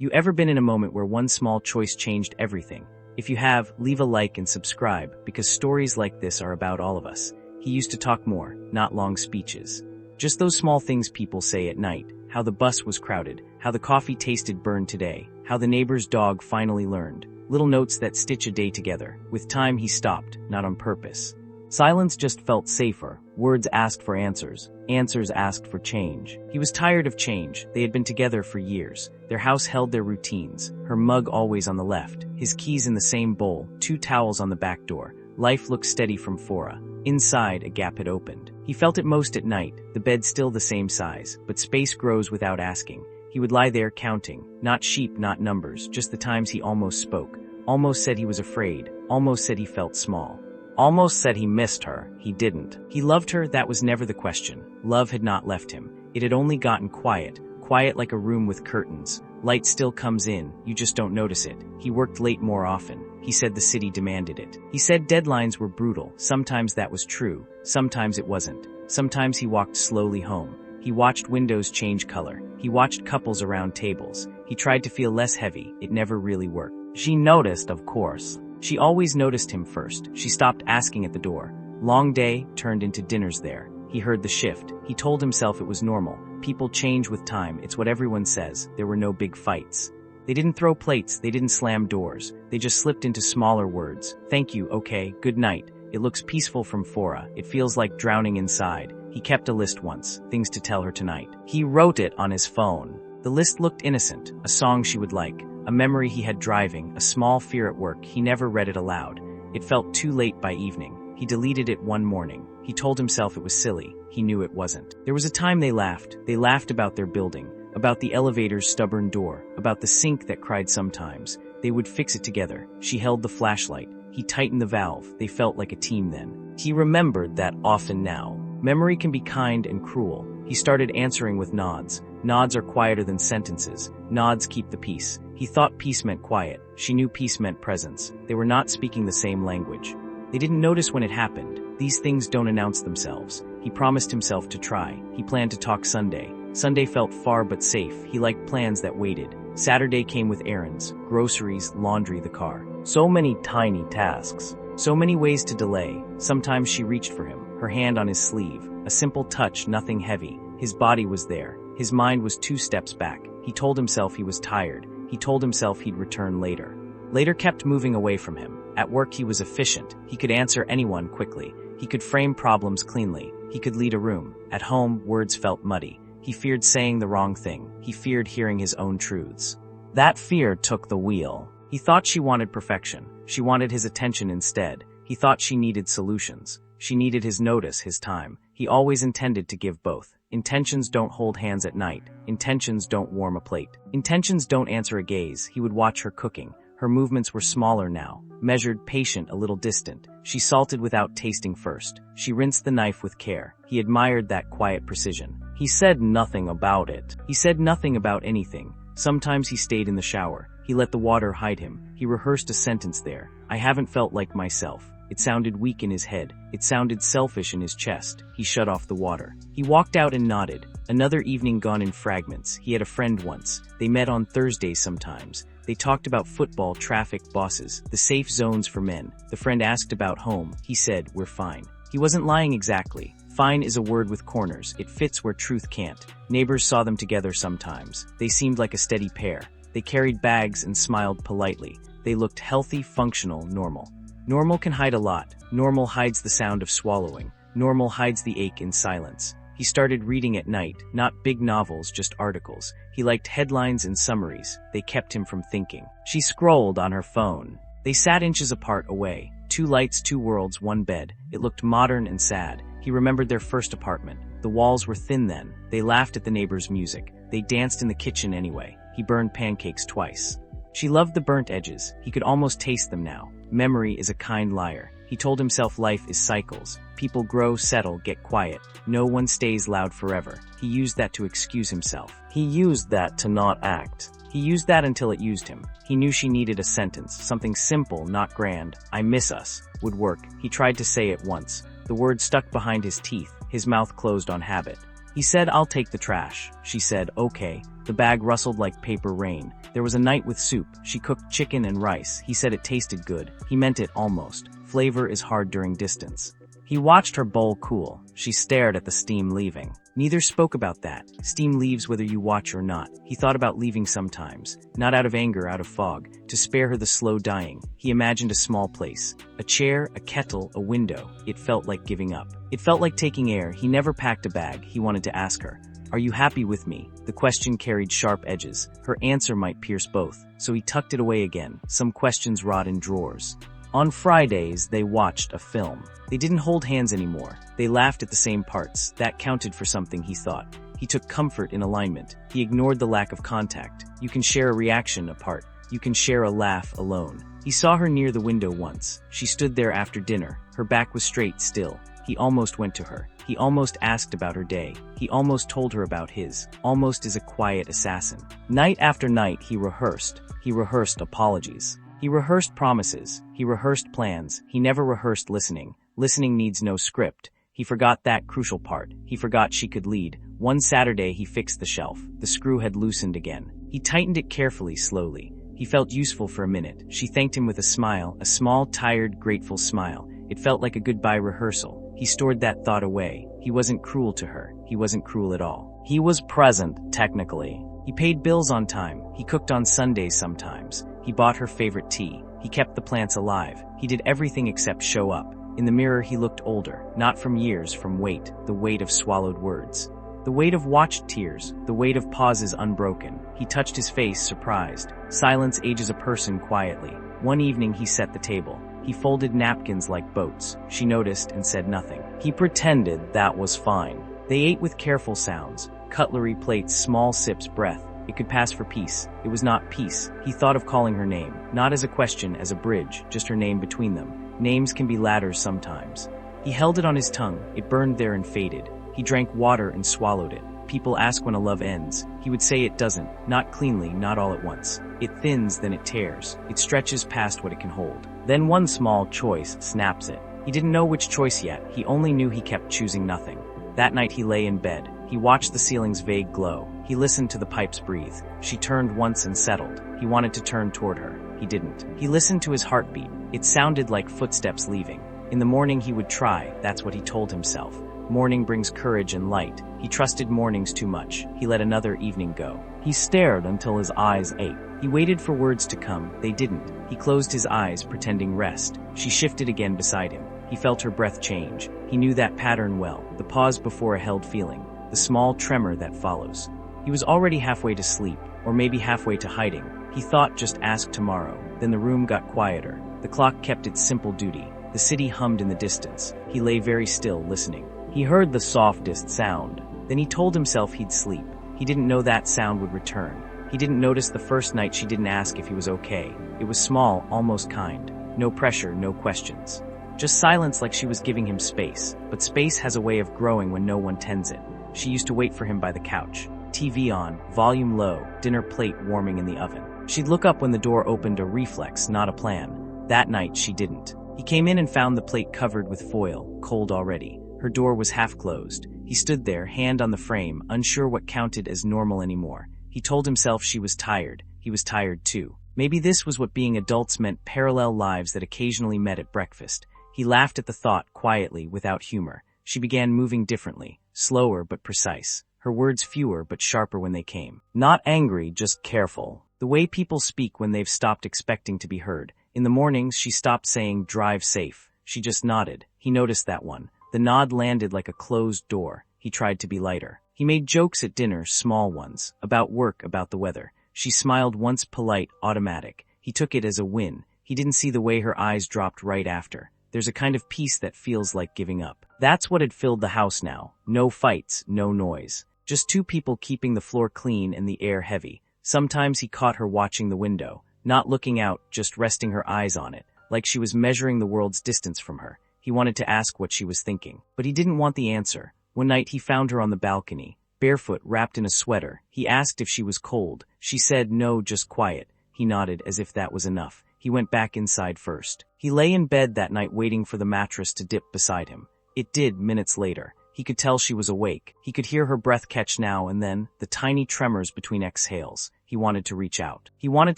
You ever been in a moment where one small choice changed everything? If you have, leave a like and subscribe, because stories like this are about all of us. He used to talk more, not long speeches. Just those small things people say at night. How the bus was crowded, how the coffee tasted burned today, how the neighbor's dog finally learned. Little notes that stitch a day together. With time he stopped, not on purpose. Silence just felt safer. Words asked for answers. Answers asked for change. He was tired of change. They had been together for years. Their house held their routines. Her mug always on the left. His keys in the same bowl. 2 towels on the back door. Life looked steady from fora. Inside, a gap had opened. He felt it most at night. The bed still the same size, but space grows without asking. He would lie there counting. Not sheep, not numbers, just the times he almost spoke. Almost said he was afraid. Almost said he felt small. Almost said he missed her. He didn't. He loved her, that was never the question. Love had not left him. It had only gotten quiet. Quiet like a room with curtains. Light still comes in, you just don't notice it. He worked late more often. He said the city demanded it. He said deadlines were brutal. Sometimes that was true. Sometimes it wasn't. Sometimes he walked slowly home. He watched windows change color. He watched couples around tables. He tried to feel less heavy. It never really worked. She noticed, of course. She always noticed him first. She stopped asking at the door. Long day turned into dinners there. He heard the shift. He told himself it was normal. People change with time. It's what everyone says. There were no big fights. They didn't throw plates. They didn't slam doors. They just slipped into smaller words. Thank you, okay, good night. It looks peaceful from fora. It feels like drowning inside. He kept a list once. Things to tell her tonight. He wrote it on his phone. The list looked innocent. A song she would like. A memory he had driving, a small fear at work. He never read it aloud. It felt too late by evening. He deleted it one morning. He told himself it was silly. He knew it wasn't. There was a time they laughed. They laughed about their building, about the elevator's stubborn door, about the sink that cried sometimes. They would fix it together. She held the flashlight. He tightened the valve. They felt like a team then. He remembered that often now. Memory can be kind and cruel. He started answering with nods. Nods are quieter than sentences. Nods keep the peace. He thought peace meant quiet. She knew peace meant presence. They were not speaking the same language. They didn't notice when it happened. These things don't announce themselves. He promised himself to try. He planned to talk Sunday. Sunday felt far but safe. He liked plans that waited. Saturday came with errands, groceries, laundry, the car. So many tiny tasks. So many ways to delay. Sometimes she reached for him, her hand on his sleeve. A simple touch, nothing heavy. His body was there. His mind was 2 steps back. He told himself he was tired. He told himself he'd return later. Later kept moving away from him. At work he was efficient. He could answer anyone quickly. He could frame problems cleanly. He could lead a room. At home, words felt muddy. He feared saying the wrong thing. He feared hearing his own truths. That fear took the wheel. He thought she wanted perfection. She wanted his attention instead. He thought she needed solutions. She needed his notice, his time. He always intended to give both. Intentions don't hold hands at night. Intentions don't warm a plate. Intentions don't answer a gaze. He would watch her cooking. Her movements were smaller now, measured, patient, a little distant. She salted without tasting first. She rinsed the knife with care. He admired that quiet precision. He said nothing about it. He said nothing about anything. Sometimes he stayed in the shower. He let the water hide him. He rehearsed a sentence there. I haven't felt like myself. It sounded weak in his head. It sounded selfish in his chest. He shut off the water. He walked out and nodded. Another evening gone in fragments. He had a friend once. They met on Thursdays sometimes. They talked about football, traffic, bosses, the safe zones for men. The friend asked about home. He said, we're fine. He wasn't lying exactly. Fine is a word with corners. It fits where truth can't. Neighbors saw them together sometimes. They seemed like a steady pair. They carried bags and smiled politely. They looked healthy, functional, normal. Normal can hide a lot. Normal hides the sound of swallowing. Normal hides the ache in silence. He started reading at night, not big novels, just articles. He liked headlines and summaries. They kept him from thinking. She scrolled on her phone. They sat inches apart away. 2 lights, 2 worlds, 1 bed. It looked modern and sad. He remembered their first apartment. The walls were thin then. They laughed at the neighbors' music. They danced in the kitchen anyway. He burned pancakes twice. She loved the burnt edges. He could almost taste them now. Memory is a kind liar. He told himself life is cycles. People grow, settle, get quiet. No one stays loud forever. He used that to excuse himself. He used that to not act. He used that until it used him. He knew she needed a sentence, something simple, not grand. I miss us would work. He tried to say it once. The word stuck behind his teeth. His mouth closed on habit. He said, "I'll take the trash." She said, "Okay." The bag rustled like paper rain. There was a night with soup. She cooked chicken and rice. He said it tasted good. He meant it almost. Flavor is hard during distance. He watched her bowl cool. She stared at the steam leaving. Neither spoke about that. Steam leaves whether you watch or not. He thought about leaving sometimes. Not out of anger, out of fog. To spare her the slow dying. He imagined a small place. A chair, a kettle, a window. It felt like giving up. It felt like taking air. He never packed a bag. He wanted to ask her, "Are you happy with me?" The question carried sharp edges. Her answer might pierce both. So he tucked it away again. Some questions rot in drawers. On Fridays, they watched a film. They didn't hold hands anymore. They laughed at the same parts. That counted for something, he thought. He took comfort in alignment. He ignored the lack of contact. You can share a reaction apart. You can share a laugh alone. He saw her near the window once. She stood there after dinner. Her back was straight still. He almost went to her. He almost asked about her day. He almost told her about his. Almost is a quiet assassin. Night after night, he rehearsed. He rehearsed apologies. He rehearsed promises. He rehearsed plans. He never rehearsed listening. Listening needs no script. He forgot that crucial part. He forgot she could lead. One Saturday, he fixed the shelf. The screw had loosened again. He tightened it carefully, slowly. He felt useful for a minute. She thanked him with a smile, a small, tired, grateful smile. It felt like a goodbye rehearsal. He stored that thought away. He wasn't cruel to her. He wasn't cruel at all. He was present, technically. He paid bills on time. He cooked on Sundays sometimes. He bought her favorite tea. He kept the plants alive. He did everything except show up. In the mirror, he looked older, not from years, from weight, the weight of swallowed words. The weight of watched tears, the weight of pauses unbroken. He touched his face, surprised. Silence ages a person quietly. One evening, he set the table. He folded napkins like boats. She noticed and said nothing. He pretended that was fine. They ate with careful sounds. Cutlery, plates, small sips, breath. It could pass for peace. It was not peace. He thought of calling her name, not as a question, as a bridge, just her name between them. Names can be ladders sometimes. He held it on his tongue. It burned there and faded. He drank water and swallowed it. People ask when a love ends. He would say it doesn't, not cleanly, not all at once. It thins, then it tears. It stretches past what it can hold. Then one small choice snaps it. He didn't know which choice yet. He only knew he kept choosing nothing. That night he lay in bed. He watched the ceiling's vague glow. He listened to the pipes breathe. She turned once and settled. He wanted to turn toward her. He didn't. He listened to his heartbeat. It sounded like footsteps leaving. In the morning he would try. That's what he told himself. Morning brings courage and light. He trusted mornings too much. He let another evening go. He stared until his eyes ached. He waited for words to come. They didn't. He closed his eyes, pretending rest. She shifted again beside him. He felt her breath change. He knew that pattern well. The pause before a held feeling. The small tremor that follows. He was already halfway to sleep, or maybe halfway to hiding. He thought, just ask tomorrow. Then the room got quieter. The clock kept its simple duty. The city hummed in the distance. He lay very still, listening. He heard the softest sound. Then he told himself he'd sleep. He didn't know that sound would return. He didn't notice the first night she didn't ask if he was okay. It was small, almost kind. No pressure, no questions. Just silence, like she was giving him space. But space has a way of growing when no one tends it. She used to wait for him by the couch. TV on, volume low, dinner plate warming in the oven. She'd look up when the door opened, a reflex, not a plan. That night, she didn't. He came in and found the plate covered with foil, cold already. Her door was half closed. He stood there, hand on the frame, unsure what counted as normal anymore. He told himself she was tired. He was tired too. Maybe this was what being adults meant, parallel lives that occasionally met at breakfast. He laughed at the thought, quietly, without humor. She began moving differently, slower but precise. Her words fewer but sharper when they came. Not angry, just careful. The way people speak when they've stopped expecting to be heard. In the mornings, she stopped saying, "Drive safe." She just nodded. He noticed that one. The nod landed like a closed door. He tried to be lighter. He made jokes at dinner, small ones, about work, about the weather. She smiled once, polite, automatic. He took it as a win. He didn't see the way her eyes dropped right after. There's a kind of peace that feels like giving up. That's what had filled the house now. No fights, no noise. Just two people keeping the floor clean and the air heavy. Sometimes he caught her watching the window, not looking out, just resting her eyes on it, like she was measuring the world's distance from her. He wanted to ask what she was thinking, but he didn't want the answer. One night he found her on the balcony, barefoot, wrapped in a sweater. He asked if she was cold. She said no, just quiet. He nodded as if that was enough. He went back inside first. He lay in bed that night waiting for the mattress to dip beside him. It did, minutes later. He could tell she was awake. He could hear her breath catch now and then, the tiny tremors between exhales. He wanted to reach out. He wanted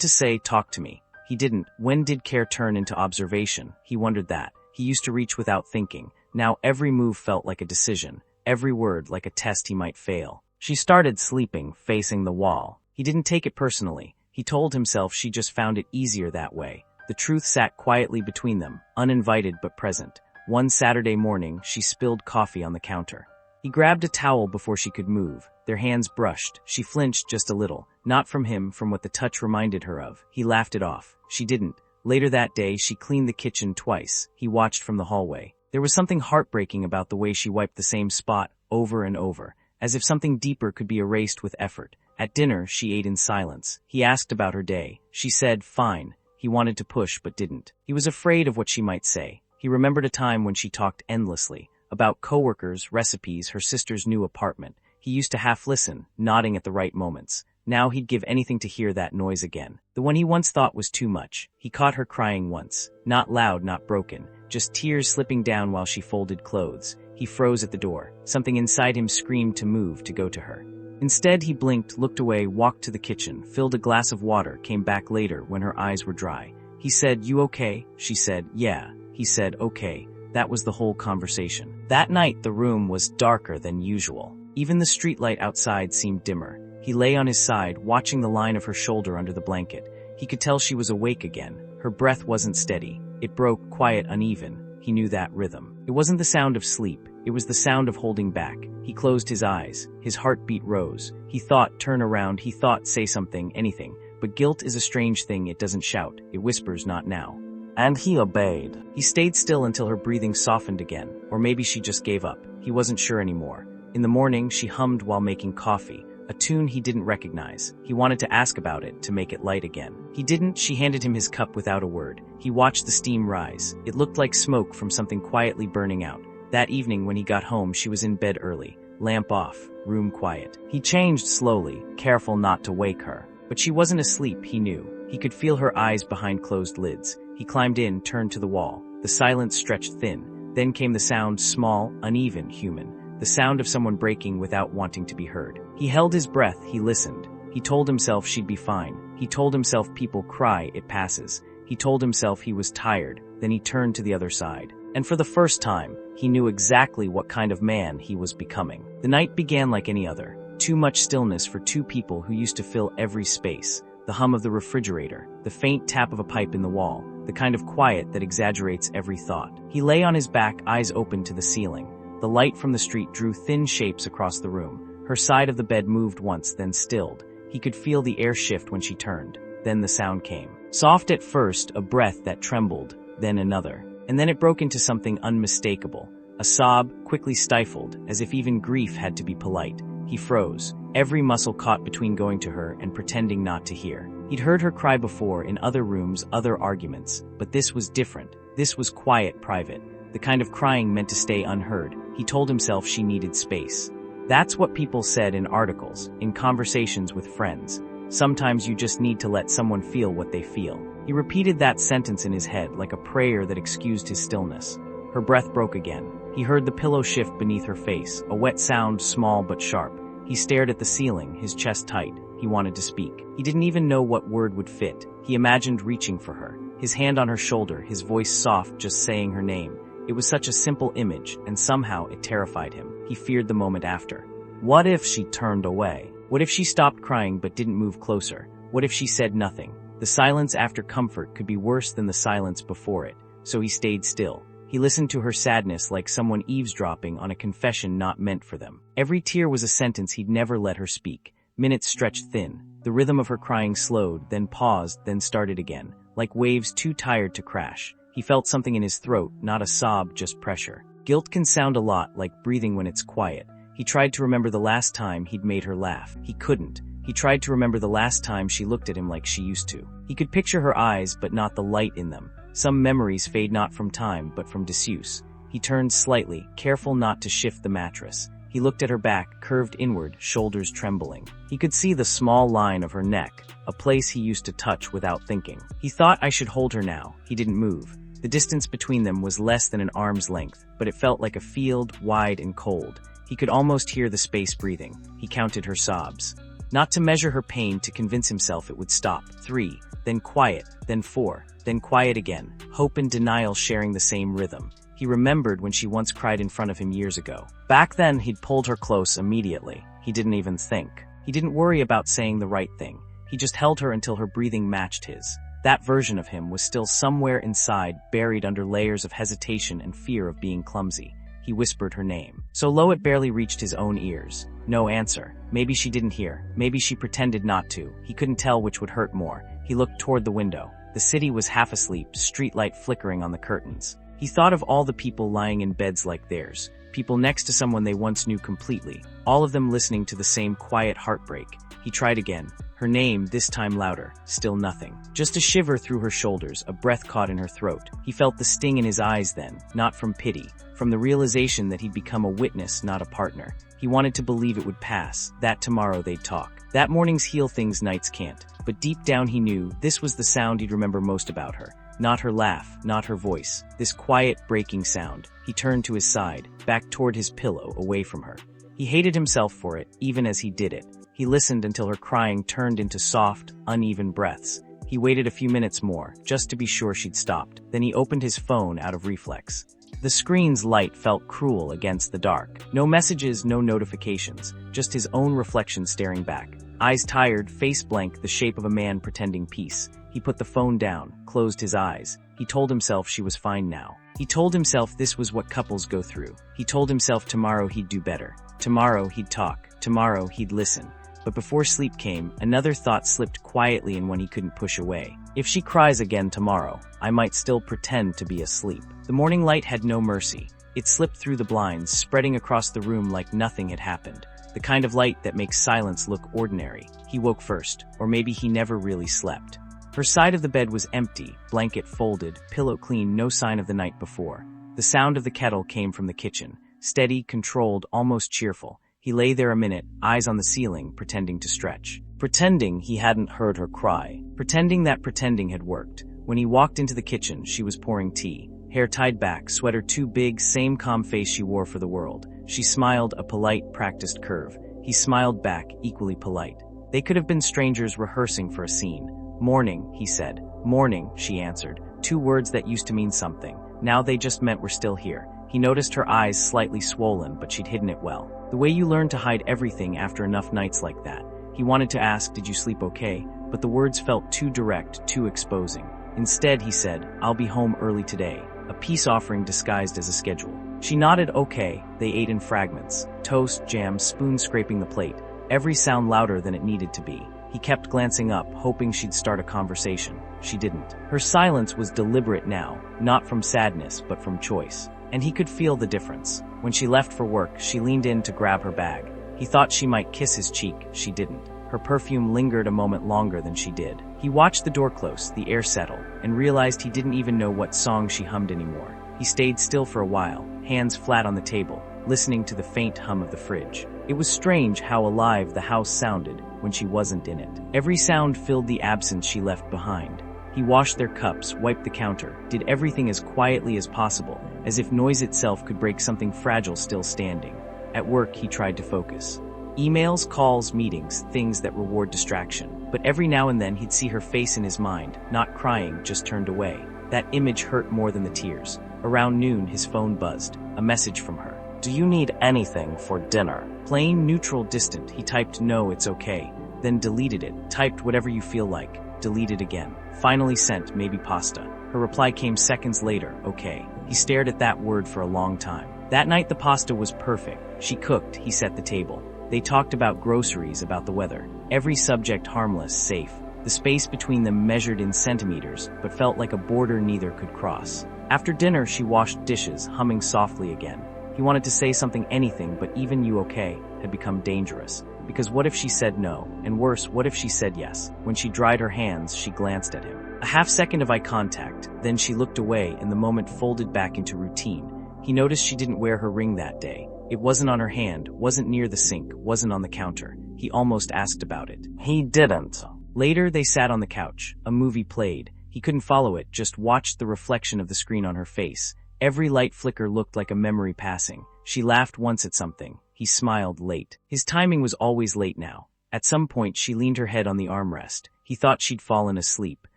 to say, "Talk to me." He didn't. When did care turn into observation? He wondered that. He used to reach without thinking. Now every move felt like a decision. Every word like a test he might fail. She started sleeping, facing the wall. He didn't take it personally. He told himself she just found it easier that way. The truth sat quietly between them, uninvited but present. One Saturday morning, she spilled coffee on the counter. He grabbed a towel before she could move. Their hands brushed. She flinched just a little. Not from him, from what the touch reminded her of. He laughed it off. She didn't. Later that day, she cleaned the kitchen twice. He watched from the hallway. There was something heartbreaking about the way she wiped the same spot over and over, as if something deeper could be erased with effort. At dinner, she ate in silence. He asked about her day. She said, "Fine." He wanted to push but didn't. He was afraid of what she might say. He remembered a time when she talked endlessly, about coworkers, recipes, her sister's new apartment. He used to half listen, nodding at the right moments. Now he'd give anything to hear that noise again. The one he once thought was too much. He caught her crying once. Not loud, not broken. Just tears slipping down while she folded clothes. He froze at the door. Something inside him screamed to move, to go to her. Instead, he blinked, looked away, walked to the kitchen, filled a glass of water, came back later when her eyes were dry. He said, "You okay?" She said, "Yeah." He said, "Okay." That was the whole conversation. That night, the room was darker than usual. Even the streetlight outside seemed dimmer. He lay on his side, watching the line of her shoulder under the blanket. He could tell she was awake again. Her breath wasn't steady. It broke, quiet, uneven. He knew that rhythm. It wasn't the sound of sleep. It was the sound of holding back. He closed his eyes. His heartbeat rose. He thought, "Turn around." He thought, "Say something, anything." But guilt is a strange thing. It doesn't shout. It whispers, "Not now." And he obeyed. He stayed still until her breathing softened again. Or maybe she just gave up. He wasn't sure anymore. In the morning, she hummed while making coffee. A tune he didn't recognize. He wanted to ask about it, to make it light again. He didn't. She handed him his cup without a word. He watched the steam rise. It looked like smoke from something quietly burning out. That evening when he got home, she was in bed early. Lamp off, room quiet. He changed slowly, careful not to wake her. But she wasn't asleep, he knew. He could feel her eyes behind closed lids. He climbed in, turned to the wall. The silence stretched thin. Then came the sound, small, uneven, human. The sound of someone breaking without wanting to be heard. He held his breath, he listened. He told himself she'd be fine. He told himself people cry, it passes. He told himself he was tired. Then he turned to the other side. And for the first time, he knew exactly what kind of man he was becoming. The night began like any other. Too much stillness for two people who used to fill every space. The hum of the refrigerator, the faint tap of a pipe in the wall, the kind of quiet that exaggerates every thought. He lay on his back, eyes open to the ceiling. The light from the street drew thin shapes across the room. Her side of the bed moved once, then stilled. He could feel the air shift when she turned. Then the sound came. Soft at first, a breath that trembled, then another. And then it broke into something unmistakable. A sob, quickly stifled, as if even grief had to be polite. He froze, every muscle caught between going to her and pretending not to hear. He'd heard her cry before in other rooms, other arguments, but this was different. This was quiet, private. The kind of crying meant to stay unheard. He told himself she needed space. That's what people said in articles, in conversations with friends. Sometimes you just need to let someone feel what they feel. He repeated that sentence in his head like a prayer that excused his stillness. Her breath broke again. He heard the pillow shift beneath her face, a wet sound, small but sharp. He stared at the ceiling, his chest tight. He wanted to speak. He didn't even know what word would fit. He imagined reaching for her, his hand on her shoulder, his voice soft, just saying her name. It was such a simple image, and somehow it terrified him. He feared the moment after. What if she turned away? What if she stopped crying but didn't move closer? What if she said nothing? The silence after comfort could be worse than the silence before it, so he stayed still. He listened to her sadness like someone eavesdropping on a confession not meant for them. Every tear was a sentence he'd never let her speak. Minutes stretched thin. The rhythm of her crying slowed, then paused, then started again, like waves too tired to crash. He felt something in his throat, not a sob, just pressure. Guilt can sound a lot like breathing when it's quiet. He tried to remember the last time he'd made her laugh. He couldn't. He tried to remember the last time she looked at him like she used to. He could picture her eyes, but not the light in them. Some memories fade not from time, but from disuse. He turned slightly, careful not to shift the mattress. He looked at her back, curved inward, shoulders trembling. He could see the small line of her neck, a place he used to touch without thinking. He thought, I should hold her now. He didn't move. The distance between them was less than an arm's length, but it felt like a field, wide and cold. He could almost hear the space breathing. He counted her sobs. Not to measure her pain, to convince himself it would stop. 3, then quiet, then 4, then quiet again. Hope and denial sharing the same rhythm. He remembered when she once cried in front of him years ago. Back then, he'd pulled her close immediately. He didn't even think. He didn't worry about saying the right thing. He just held her until her breathing matched his. That version of him was still somewhere inside, buried under layers of hesitation and fear of being clumsy. He whispered her name, so low it barely reached his own ears. No answer. Maybe she didn't hear. Maybe she pretended not to. He couldn't tell which would hurt more. He looked toward the window. The city was half asleep, streetlight flickering on the curtains. He thought of all the people lying in beds like theirs, people next to someone they once knew completely, all of them listening to the same quiet heartbreak. He tried again. Her name, this time louder. Still nothing. Just a shiver through her shoulders, a breath caught in her throat. He felt the sting in his eyes then, not from pity, from the realization that he'd become a witness, not a partner. He wanted to believe it would pass, that tomorrow they'd talk. That mornings heal things nights can't. But deep down he knew this was the sound he'd remember most about her. Not her laugh, not her voice. This quiet, breaking sound. He turned to his side, back toward his pillow, away from her. He hated himself for it, even as he did it. He listened until her crying turned into soft, uneven breaths. He waited a few minutes more, just to be sure she'd stopped. Then he opened his phone out of reflex. The screen's light felt cruel against the dark. No messages, no notifications, just his own reflection staring back. Eyes tired, face blank, the shape of a man pretending peace. He put the phone down, closed his eyes. He told himself she was fine now. He told himself this was what couples go through. He told himself tomorrow he'd do better. Tomorrow he'd talk. Tomorrow he'd listen. But before sleep came, another thought slipped quietly in one he couldn't push away. If she cries again tomorrow, I might still pretend to be asleep. The morning light had no mercy. It slipped through the blinds, spreading across the room like nothing had happened. The kind of light that makes silence look ordinary. He woke first, or maybe he never really slept. Her side of the bed was empty, blanket folded, pillow clean, no sign of the night before. The sound of the kettle came from the kitchen, steady, controlled, almost cheerful. He lay there a minute, eyes on the ceiling, pretending to stretch. Pretending he hadn't heard her cry. Pretending that pretending had worked. When he walked into the kitchen, she was pouring tea. Hair tied back, sweater too big, same calm face she wore for the world. She smiled, a polite, practiced curve. He smiled back, equally polite. They could have been strangers rehearsing for a scene. Morning, he said. Morning, she answered. 2 words that used to mean something. Now they just meant we're still here. He noticed her eyes slightly swollen, but she'd hidden it well. The way you learn to hide everything after enough nights like that. He wanted to ask, did you sleep okay? But the words felt too direct, too exposing. Instead, he said, I'll be home early today. A peace offering disguised as a schedule. She nodded okay. They ate in fragments. Toast, jam, spoon scraping the plate. Every sound louder than it needed to be. He kept glancing up, hoping she'd start a conversation. She didn't. Her silence was deliberate now, not from sadness, but from choice. And he could feel the difference. When she left for work, she leaned in to grab her bag. He thought she might kiss his cheek. She didn't. Her perfume lingered a moment longer than she did. He watched the door close, the air settle, and realized he didn't even know what song she hummed anymore. He stayed still for a while, hands flat on the table, listening to the faint hum of the fridge. It was strange how alive the house sounded when she wasn't in it. Every sound filled the absence she left behind. He washed their cups, wiped the counter, did everything as quietly as possible, as if noise itself could break something fragile still standing. At work, he tried to focus. Emails, calls, meetings, things that reward distraction. But every now and then he'd see her face in his mind, not crying, just turned away. That image hurt more than the tears. Around noon, his phone buzzed. A message from her. Do you need anything for dinner? Plain, neutral, distant. He typed, no, it's okay. Then deleted it. Typed, whatever you feel like. Deleted again. Finally sent, maybe pasta. Her reply came seconds later, okay. He stared at that word for a long time. That night the pasta was perfect. She cooked, he set the table. They talked about groceries, about the weather. Every subject harmless, safe. The space between them measured in centimeters, but felt like a border neither could cross. After dinner, she washed dishes, humming softly again. He wanted to say something, anything, but even you okay had become dangerous. Because what if she said no? And worse, what if she said yes? When she dried her hands, she glanced at him. A half second of eye contact, then she looked away and the moment folded back into routine. He noticed she didn't wear her ring that day. It wasn't on her hand, wasn't near the sink, wasn't on the counter. He almost asked about it. He didn't. Later, they sat on the couch. A movie played. He couldn't follow it, just watched the reflection of the screen on her face. Every light flicker looked like a memory passing. She laughed once at something. He smiled late. His timing was always late now. At some point, she leaned her head on the armrest. He thought she'd fallen asleep,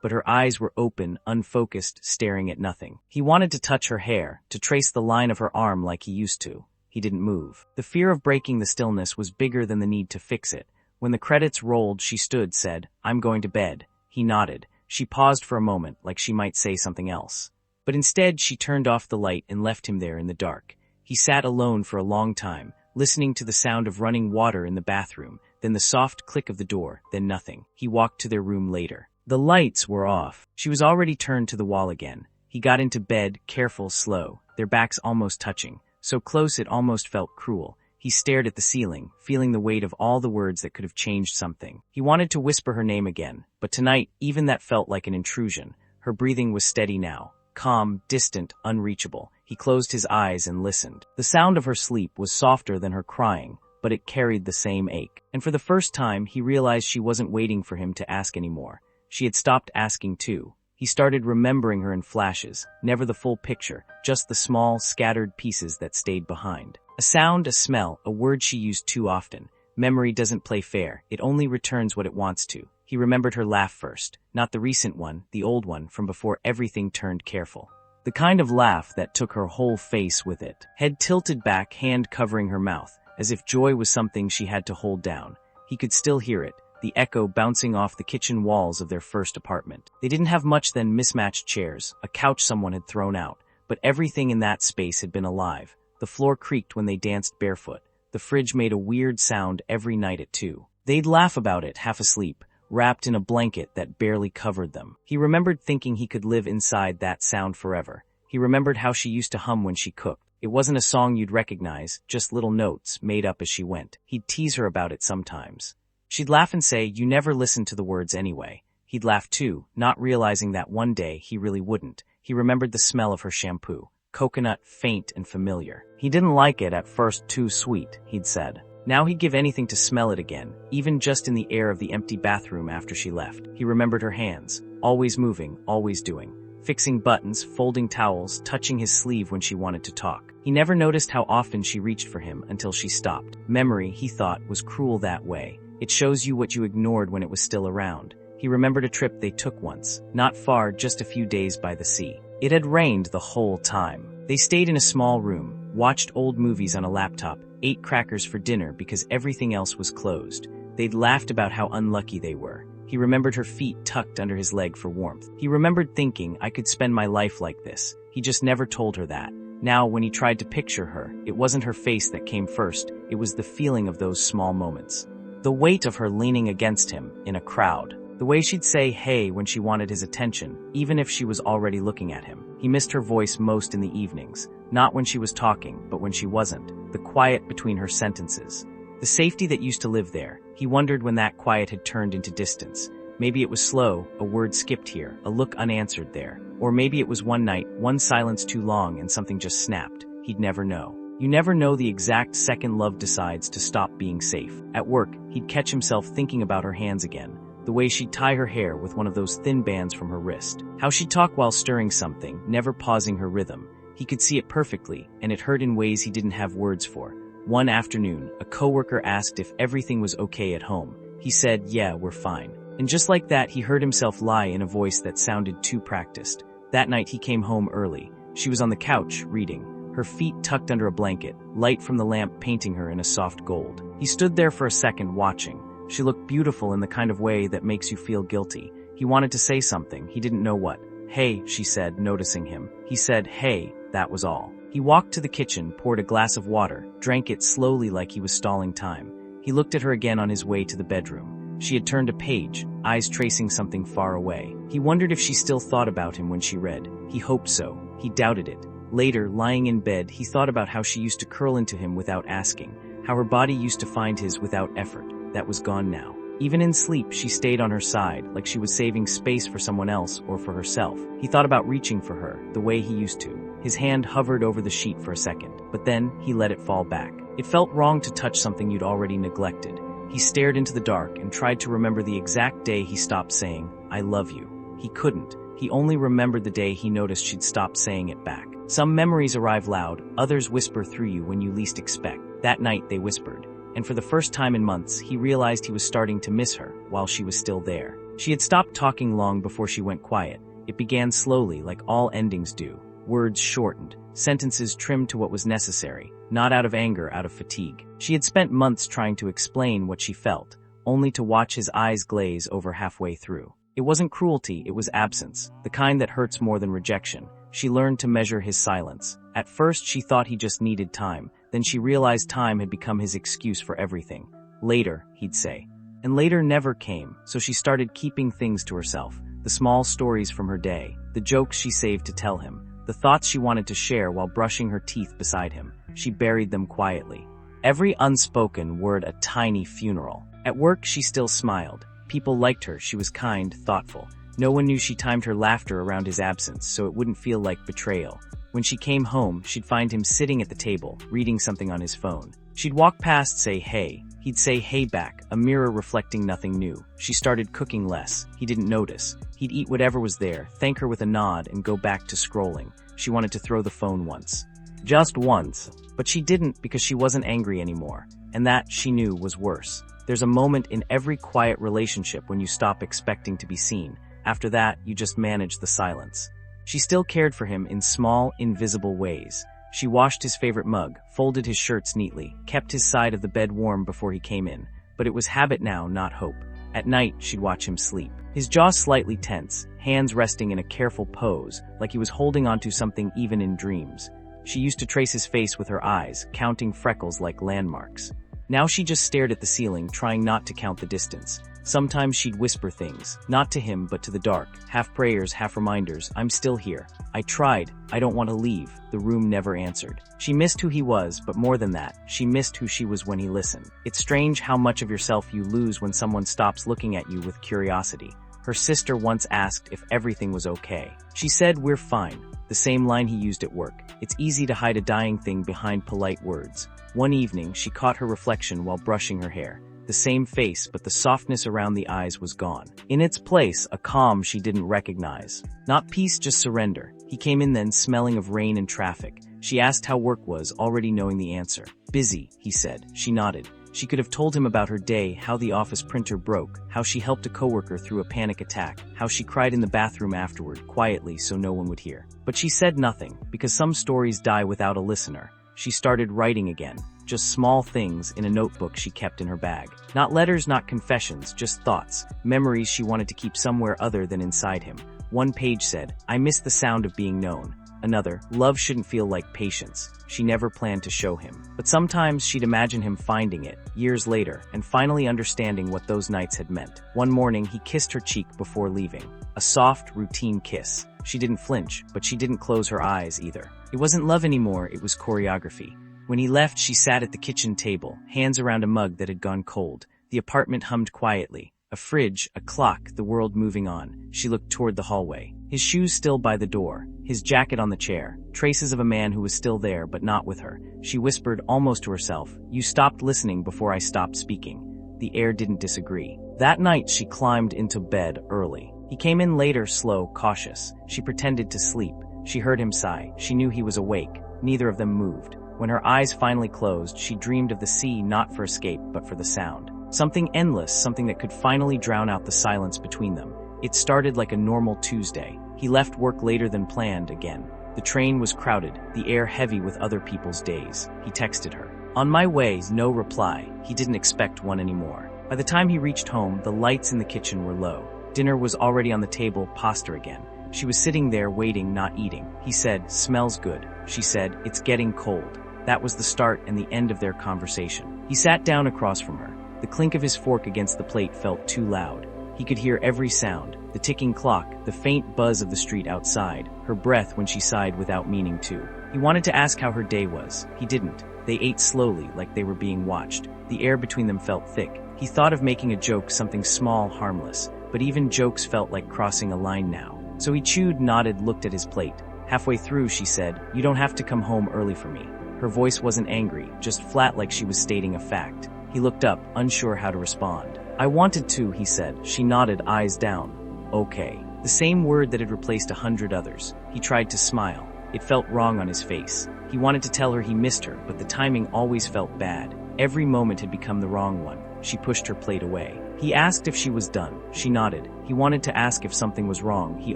but her eyes were open, unfocused, staring at nothing. He wanted to touch her hair, to trace the line of her arm like he used to. He didn't move. The fear of breaking the stillness was bigger than the need to fix it. When the credits rolled, she stood, said, "I'm going to bed." He nodded. She paused for a moment, like she might say something else. But instead, she turned off the light and left him there in the dark. He sat alone for a long time, listening to the sound of running water in the bathroom, then the soft click of the door, then nothing. He walked to their room later. The lights were off. She was already turned to the wall again. He got into bed, careful, slow, their backs almost touching, so close it almost felt cruel. He stared at the ceiling, feeling the weight of all the words that could have changed something. He wanted to whisper her name again, but tonight, even that felt like an intrusion. Her breathing was steady now, calm, distant, unreachable. He closed his eyes and listened. The sound of her sleep was softer than her crying, but it carried the same ache. And for the first time, he realized she wasn't waiting for him to ask anymore. She had stopped asking too. He started remembering her in flashes, never the full picture, just the small, scattered pieces that stayed behind. A sound, a smell, a word she used too often. Memory doesn't play fair, it only returns what it wants to. He remembered her laugh first, not the recent one, the old one from before everything turned careful. The kind of laugh that took her whole face with it. Head tilted back, hand covering her mouth, as if joy was something she had to hold down. He could still hear it, the echo bouncing off the kitchen walls of their first apartment. They didn't have much than mismatched chairs, a couch someone had thrown out, but everything in that space had been alive. The floor creaked when they danced barefoot. The fridge made a weird sound every night at 2. They'd laugh about it, half asleep, wrapped in a blanket that barely covered them. He remembered thinking he could live inside that sound forever. He remembered how she used to hum when she cooked. It wasn't a song you'd recognize, just little notes made up as she went. He'd tease her about it sometimes. She'd laugh and say, "You never listened to the words anyway." He'd laugh too, not realizing that one day he really wouldn't. He remembered the smell of her shampoo. Coconut, faint and familiar. He didn't like it at first, too sweet, he'd said. Now he'd give anything to smell it again, even just in the air of the empty bathroom after she left. He remembered her hands, always moving, always doing. Fixing buttons, folding towels, touching his sleeve when she wanted to talk. He never noticed how often she reached for him until she stopped. Memory, he thought, was cruel that way. It shows you what you ignored when it was still around. He remembered a trip they took once, not far, just a few days by the sea. It had rained the whole time. They stayed in a small room, watched old movies on a laptop, ate crackers for dinner because everything else was closed. They'd laughed about how unlucky they were. He remembered her feet tucked under his leg for warmth. He remembered thinking, I could spend my life like this. He just never told her that. Now, when he tried to picture her, it wasn't her face that came first, it was the feeling of those small moments. The weight of her leaning against him, in a crowd. The way she'd say hey when she wanted his attention, even if she was already looking at him. He missed her voice most in the evenings, not when she was talking, but when she wasn't. The quiet between her sentences. The safety that used to live there. He wondered when that quiet had turned into distance. Maybe it was slow, a word skipped here, a look unanswered there. Or maybe it was one night, one silence too long and something just snapped. He'd never know. You never know the exact second love decides to stop being safe. At work, he'd catch himself thinking about her hands again. The way she'd tie her hair with one of those thin bands from her wrist. How she'd talk while stirring something, never pausing her rhythm. He could see it perfectly, and it hurt in ways he didn't have words for. One afternoon, a coworker asked if everything was okay at home. He said, "Yeah, we're fine." And just like that, he heard himself lie in a voice that sounded too practiced. That night he came home early. She was on the couch, reading. Her feet tucked under a blanket, light from the lamp painting her in a soft gold. He stood there for a second, watching. She looked beautiful in the kind of way that makes you feel guilty. He wanted to say something, he didn't know what. "Hey," she said, noticing him. He said, "Hey," that was all. He walked to the kitchen, poured a glass of water, drank it slowly like he was stalling time. He looked at her again on his way to the bedroom. She had turned a page, eyes tracing something far away. He wondered if she still thought about him when she read. He hoped so. He doubted it. Later, lying in bed, he thought about how she used to curl into him without asking, how her body used to find his without effort. That was gone now. Even in sleep, she stayed on her side, like she was saving space for someone else or for herself. He thought about reaching for her, the way he used to. His hand hovered over the sheet for a second, but then he let it fall back. It felt wrong to touch something you'd already neglected. He stared into the dark and tried to remember the exact day he stopped saying, "I love you." He couldn't. He only remembered the day he noticed she'd stopped saying it back. Some memories arrive loud, others whisper through you when you least expect. That night they whispered, and for the first time in months, he realized he was starting to miss her while she was still there. She had stopped talking long before she went quiet. It began slowly, like all endings do. Words shortened, sentences trimmed to what was necessary, not out of anger, out of fatigue. She had spent months trying to explain what she felt, only to watch his eyes glaze over halfway through. It wasn't cruelty, it was absence, the kind that hurts more than rejection. She learned to measure his silence. At first, she thought he just needed time. Then she realized time had become his excuse for everything. Later, he'd say. And later never came, so she started keeping things to herself. The small stories from her day, the jokes she saved to tell him, the thoughts she wanted to share while brushing her teeth beside him. She buried them quietly. Every unspoken word a tiny funeral. At work, she still smiled. People liked her, she was kind, thoughtful. No one knew she timed her laughter around his absence so it wouldn't feel like betrayal. When she came home, she'd find him sitting at the table, reading something on his phone. She'd walk past, say hey. He'd say hey back, a mirror reflecting nothing new. She started cooking less. He didn't notice. He'd eat whatever was there, thank her with a nod, and go back to scrolling. She wanted to throw the phone once. Just once. But she didn't because she wasn't angry anymore. And that, she knew, was worse. There's a moment in every quiet relationship when you stop expecting to be seen. After that, you just manage the silence. She still cared for him in small, invisible ways. She washed his favorite mug, folded his shirts neatly, kept his side of the bed warm before he came in. But it was habit now, not hope. At night, she'd watch him sleep. His jaw slightly tense, hands resting in a careful pose, like he was holding onto something even in dreams. She used to trace his face with her eyes, counting freckles like landmarks. Now she just stared at the ceiling, trying not to count the distance. Sometimes she'd whisper things, not to him but to the dark, half prayers, half reminders. I'm still here. I tried. I don't want to leave. The room never answered. She missed who he was, but more than that, she missed who she was when he listened. It's strange how much of yourself you lose when someone stops looking at you with curiosity. Her sister once asked if everything was okay. She said, "We're fine," the same line he used at work. It's easy to hide a dying thing behind polite words. One evening, she caught her reflection while brushing her hair. The same face, but the softness around the eyes was gone. In its place, a calm she didn't recognize. Not peace, just surrender. He came in then, smelling of rain and traffic. She asked how work was, already knowing the answer. Busy, he said. She nodded. She could have told him about her day, how the office printer broke, how she helped a coworker through a panic attack, how she cried in the bathroom afterward, quietly so no one would hear. But she said nothing, because some stories die without a listener. She started writing again. Just small things in a notebook she kept in her bag. Not letters, not confessions, just thoughts, memories she wanted to keep somewhere other than inside him. One page said, "I miss the sound of being known." Another, "Love shouldn't feel like patience." She never planned to show him. But sometimes she'd imagine him finding it, years later, and finally understanding what those nights had meant. One morning, he kissed her cheek before leaving. A soft, routine kiss. She didn't flinch, but she didn't close her eyes either. It wasn't love anymore, it was choreography. When he left, she sat at the kitchen table, hands around a mug that had gone cold. The apartment hummed quietly. A fridge, a clock, the world moving on. She looked toward the hallway. His shoes still by the door, his jacket on the chair, traces of a man who was still there but not with her. She whispered almost to herself, "You stopped listening before I stopped speaking." The air didn't disagree. That night she climbed into bed early. He came in later, slow, cautious. She pretended to sleep. She heard him sigh. She knew he was awake. Neither of them moved. When her eyes finally closed, she dreamed of the sea not for escape, but for the sound. Something endless, something that could finally drown out the silence between them. It started like a normal Tuesday. He left work later than planned again. The train was crowded, the air heavy with other people's days. He texted her. On my way, no reply. He didn't expect one anymore. By the time he reached home, the lights in the kitchen were low. Dinner was already on the table, pasta again. She was sitting there waiting, not eating. He said, "Smells good." She said, "It's getting cold." That was the start and the end of their conversation. He sat down across from her. The clink of his fork against the plate felt too loud. He could hear every sound, the ticking clock, the faint buzz of the street outside, her breath when she sighed without meaning to. He wanted to ask how her day was. He didn't. They ate slowly, like they were being watched. The air between them felt thick. He thought of making a joke, something small, harmless, but even jokes felt like crossing a line now. So he chewed, nodded, looked at his plate. Halfway through, she said, "You don't have to come home early for me." Her voice wasn't angry, just flat, like she was stating a fact. He looked up, unsure how to respond. "I wanted to," he said. She nodded, eyes down. "Okay." The same word that had replaced 100 others. He tried to smile. It felt wrong on his face. He wanted to tell her he missed her, but the timing always felt bad. Every moment had become the wrong one. She pushed her plate away. He asked if she was done. She nodded. He wanted to ask if something was wrong. He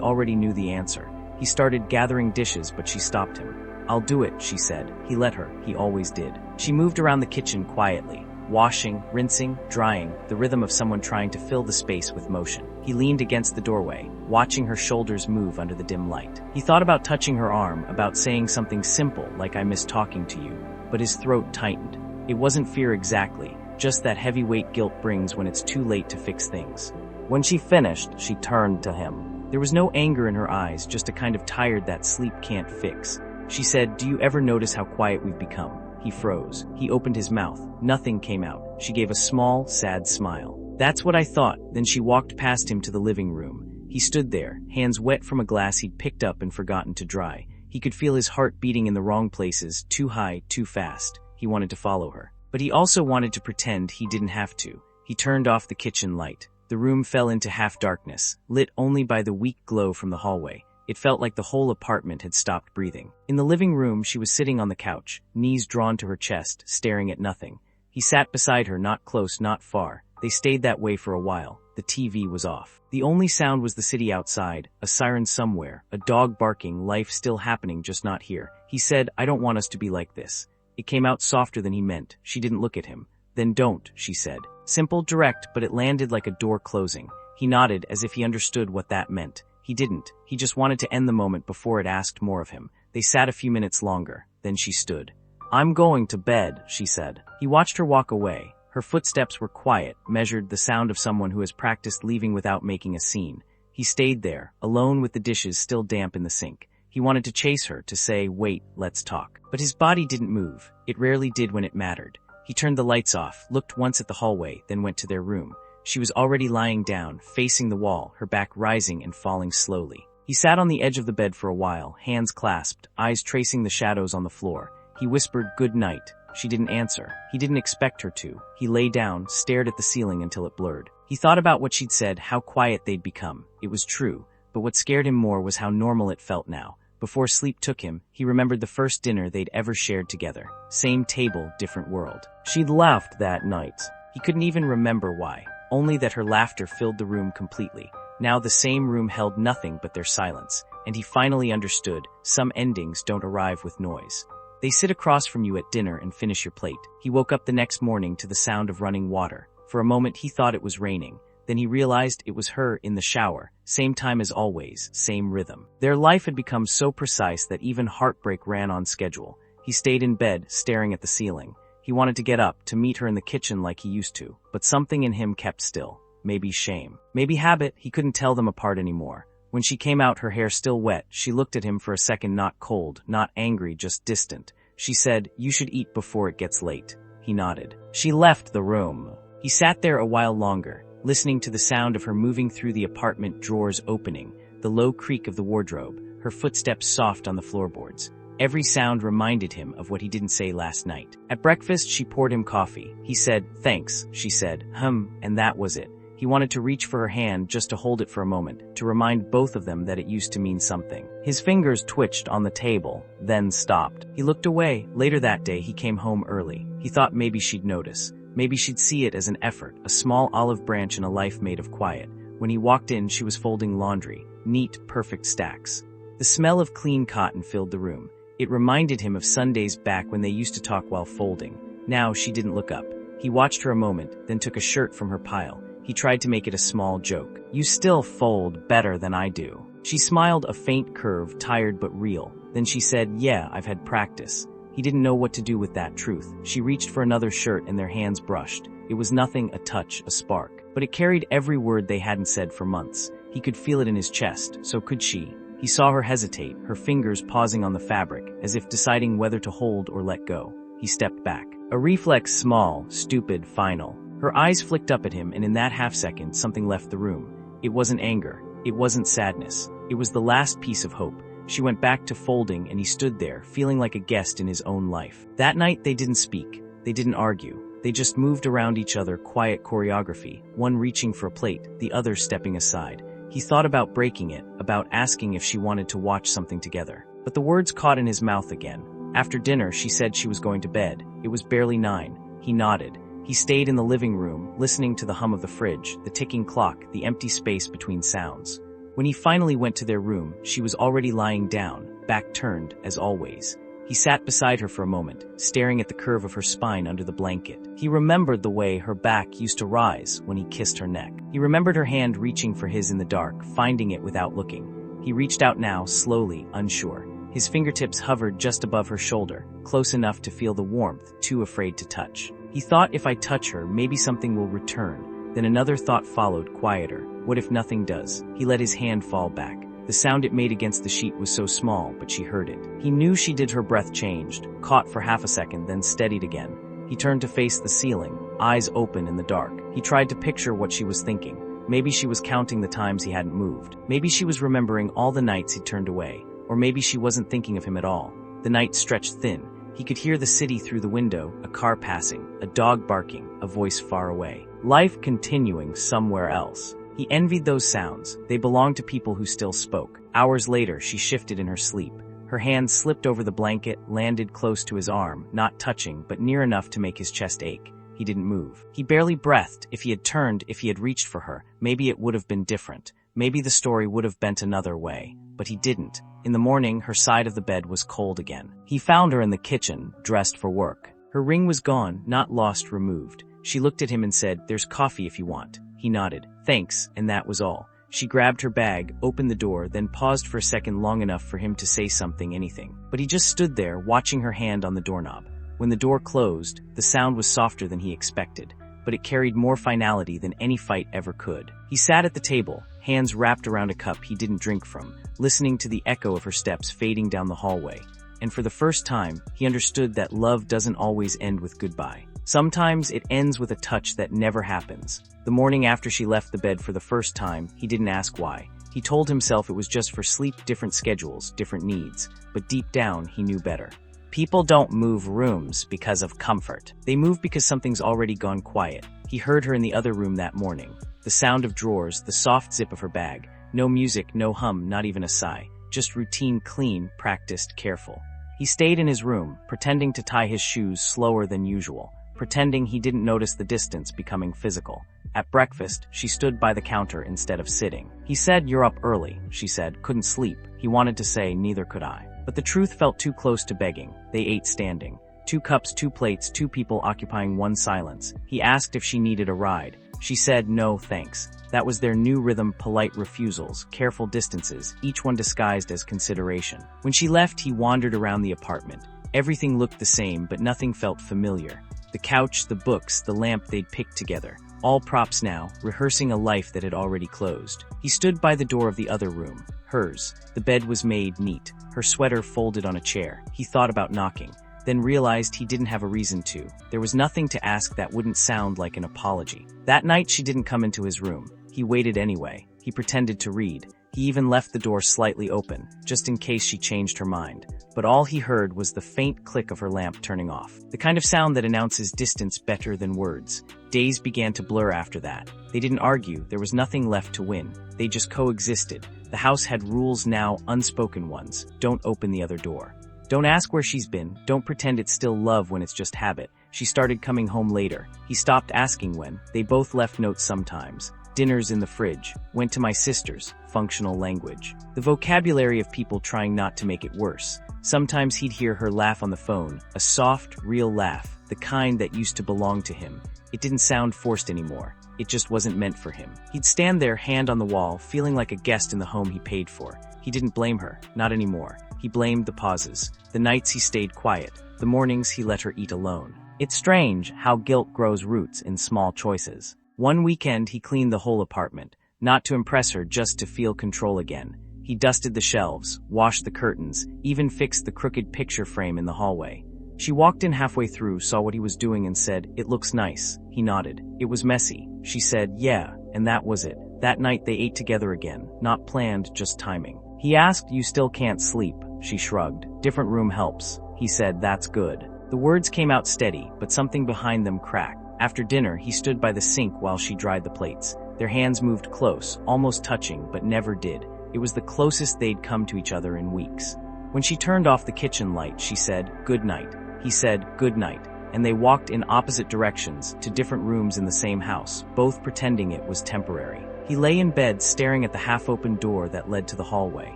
already knew the answer. He started gathering dishes, but she stopped him. "I'll do it," she said. He let her. He always did. She moved around the kitchen quietly, washing, rinsing, drying, the rhythm of someone trying to fill the space with motion. He leaned against the doorway, watching her shoulders move under the dim light. He thought about touching her arm, about saying something simple like "I miss talking to you," but his throat tightened. It wasn't fear exactly, just that heavyweight guilt brings when it's too late to fix things. When she finished, she turned to him. There was no anger in her eyes, just a kind of tired that sleep can't fix. She said, "Do you ever notice how quiet we've become?" He froze. He opened his mouth. Nothing came out. She gave a small, sad smile. "That's what I thought." Then she walked past him to the living room. He stood there, hands wet from a glass he'd picked up and forgotten to dry. He could feel his heart beating in the wrong places, too high, too fast. He wanted to follow her. But he also wanted to pretend he didn't have to. He turned off the kitchen light. The room fell into half darkness, lit only by the weak glow from the hallway. It felt like the whole apartment had stopped breathing. In the living room, she was sitting on the couch, knees drawn to her chest, staring at nothing. He sat beside her, not close, not far. They stayed that way for a while. The TV was off. The only sound was the city outside, a siren somewhere, a dog barking, life still happening, just not here. He said, "I don't want us to be like this." It came out softer than he meant. She didn't look at him. "Then don't," she said. Simple, direct, but it landed like a door closing. He nodded as if he understood what that meant. He didn't. He just wanted to end the moment before it asked more of him. They sat a few minutes longer. Then she stood. "I'm going to bed," she said. He watched her walk away. Her footsteps were quiet, measured, the sound of someone who has practiced leaving without making a scene. He stayed there, alone with the dishes still damp in the sink. He wanted to chase her, to say, "Wait, let's talk." But his body didn't move. It rarely did when it mattered. He turned the lights off, looked once at the hallway, then went to their room. She was already lying down, facing the wall, her back rising and falling slowly. He sat on the edge of the bed for a while, hands clasped, eyes tracing the shadows on the floor. He whispered, "Good night." She didn't answer. He didn't expect her to. He lay down, stared at the ceiling until it blurred. He thought about what she'd said, how quiet they'd become. It was true, but what scared him more was how normal it felt now. Before sleep took him, he remembered the first dinner they'd ever shared together. Same table, different world. She'd laughed that night. He couldn't even remember why, only that her laughter filled the room completely. Now the same room held nothing but their silence, and he finally understood, some endings don't arrive with noise. They sit across from you at dinner and finish your plate. He woke up the next morning to the sound of running water. For a moment he thought it was raining. Then he realized it was her in the shower, same time as always, same rhythm. Their life had become so precise that even heartbreak ran on schedule. He stayed in bed, staring at the ceiling. He wanted to get up, to meet her in the kitchen like he used to, but something in him kept still. Maybe shame. Maybe habit. He couldn't tell them apart anymore. When she came out, her hair still wet, she looked at him for a second, not cold, not angry, just distant. She said, "You should eat before it gets late." He nodded. She left the room. He sat there a while longer, listening to the sound of her moving through the apartment, drawers opening, the low creak of the wardrobe, her footsteps soft on the floorboards. Every sound reminded him of what he didn't say last night. At breakfast, she poured him coffee. He said, "Thanks," she said, and that was it. He wanted to reach for her hand just to hold it for a moment, to remind both of them that it used to mean something. His fingers twitched on the table, then stopped. He looked away. Later that day, he came home early. He thought maybe she'd notice. Maybe she'd see it as an effort, a small olive branch in a life made of quiet. When he walked in, she was folding laundry, neat, perfect stacks. The smell of clean cotton filled the room. It reminded him of Sundays back when they used to talk while folding. Now she didn't look up. He watched her a moment, then took a shirt from her pile. He tried to make it a small joke. "You still fold better than I do." She smiled, a faint curve, tired but real. Then she said, "Yeah, I've had practice." He didn't know what to do with that truth. She reached for another shirt and their hands brushed. It was nothing, a touch, a spark. But it carried every word they hadn't said for months. He could feel it in his chest, so could she. He saw her hesitate, her fingers pausing on the fabric, as if deciding whether to hold or let go. He stepped back. A reflex, small, stupid, final. Her eyes flicked up at him, and in that half-second, something left the room. It wasn't anger. It wasn't sadness. It was the last piece of hope. She went back to folding, and he stood there, feeling like a guest in his own life. That night, they didn't speak. They didn't argue. They just moved around each other, quiet choreography, one reaching for a plate, the other stepping aside. He thought about breaking it, about asking if she wanted to watch something together. But the words caught in his mouth again. After dinner, she said she was going to bed. It was barely 9. He nodded. He stayed in the living room, listening to the hum of the fridge, the ticking clock, the empty space between sounds. When he finally went to their room, she was already lying down, back turned, as always. He sat beside her for a moment, staring at the curve of her spine under the blanket. He remembered the way her back used to rise when he kissed her neck. He remembered her hand reaching for his in the dark, finding it without looking. He reached out now, slowly, unsure. His fingertips hovered just above her shoulder, close enough to feel the warmth, too afraid to touch. He thought, if I touch her, maybe something will return. Then another thought followed, quieter. What if nothing does? He let his hand fall back. The sound it made against the sheet was so small, but she heard it. He knew she did. Her breath changed, caught for half a second, then steadied again. He turned to face the ceiling, eyes open in the dark. He tried to picture what she was thinking. Maybe she was counting the times he hadn't moved. Maybe she was remembering all the nights he'd turned away. Or maybe she wasn't thinking of him at all. The night stretched thin. He could hear the city through the window, a car passing, a dog barking, a voice far away. Life continuing somewhere else. He envied those sounds. They belonged to people who still spoke. Hours later, she shifted in her sleep. Her hand slipped over the blanket, landed close to his arm, not touching, but near enough to make his chest ache. He didn't move. He barely breathed. If he had turned, if he had reached for her, maybe it would have been different. Maybe the story would have bent another way. But he didn't. In the morning, her side of the bed was cold again. He found her in the kitchen, dressed for work. Her ring was gone, not lost, removed. She looked at him and said, "There's coffee if you want." He nodded. "Thanks," and that was all. She grabbed her bag, opened the door, then paused for a second, long enough for him to say something, anything. But he just stood there, watching her hand on the doorknob. When the door closed, the sound was softer than he expected, but it carried more finality than any fight ever could. He sat at the table, hands wrapped around a cup he didn't drink from, listening to the echo of her steps fading down the hallway. And for the first time, he understood that love doesn't always end with goodbye. Sometimes it ends with a touch that never happens. The morning after she left the bed for the first time, he didn't ask why. He told himself it was just for sleep, different schedules, different needs. But deep down, he knew better. People don't move rooms because of comfort. They move because something's already gone quiet. He heard her in the other room that morning. The sound of drawers, the soft zip of her bag. No music, no hum, not even a sigh. Just routine, clean, practiced, careful. He stayed in his room, pretending to tie his shoes slower than usual, pretending he didn't notice the distance becoming physical. At breakfast, she stood by the counter instead of sitting. He said, "You're up early," she said. Couldn't sleep. He wanted to say, "Neither could I." But the truth felt too close to begging. They ate standing. 2 cups, 2 plates, 2 people occupying one silence. He asked if she needed a ride. She said, "No, thanks." That was their new rhythm, polite refusals, careful distances, each one disguised as consideration. When she left, he wandered around the apartment. Everything looked the same, but nothing felt familiar. The couch, the books, the lamp they'd picked together. All props now, rehearsing a life that had already closed. He stood by the door of the other room, hers. The bed was made neat, her sweater folded on a chair. He thought about knocking, then realized he didn't have a reason to. There was nothing to ask that wouldn't sound like an apology. That night she didn't come into his room. He waited anyway. He pretended to read. He even left the door slightly open, just in case she changed her mind. But all he heard was the faint click of her lamp turning off. The kind of sound that announces distance better than words. Days began to blur after that. They didn't argue, there was nothing left to win. They just coexisted. The house had rules now, unspoken ones. Don't open the other door. Don't ask where she's been. Don't pretend it's still love when it's just habit. She started coming home later. He stopped asking when. They both left notes sometimes. Dinners in the fridge. Went to my sister's. Functional language. The vocabulary of people trying not to make it worse. Sometimes he'd hear her laugh on the phone. A soft, real laugh. The kind that used to belong to him. It didn't sound forced anymore. It just wasn't meant for him. He'd stand there, hand on the wall, feeling like a guest in the home he paid for. He didn't blame her. Not anymore. He blamed the pauses. The nights he stayed quiet. The mornings he let her eat alone. It's strange how guilt grows roots in small choices. One weekend he cleaned the whole apartment. Not to impress her, just to feel control again. He dusted the shelves, washed the curtains, even fixed the crooked picture frame in the hallway. She walked in halfway through, saw what he was doing and said, "It looks nice." He nodded. "It was messy." She said, "Yeah," and that was it. That night they ate together again. Not planned, just timing. He asked, "You still can't sleep?" She shrugged. "Different room helps." He said, "That's good." The words came out steady, but something behind them cracked. After dinner, he stood by the sink while she dried the plates. Their hands moved close, almost touching, but never did. It was the closest they'd come to each other in weeks. When she turned off the kitchen light, she said, "Good night." He said, "Good night." And they walked in opposite directions to different rooms in the same house, both pretending it was temporary. He lay in bed staring at the half-open door that led to the hallway.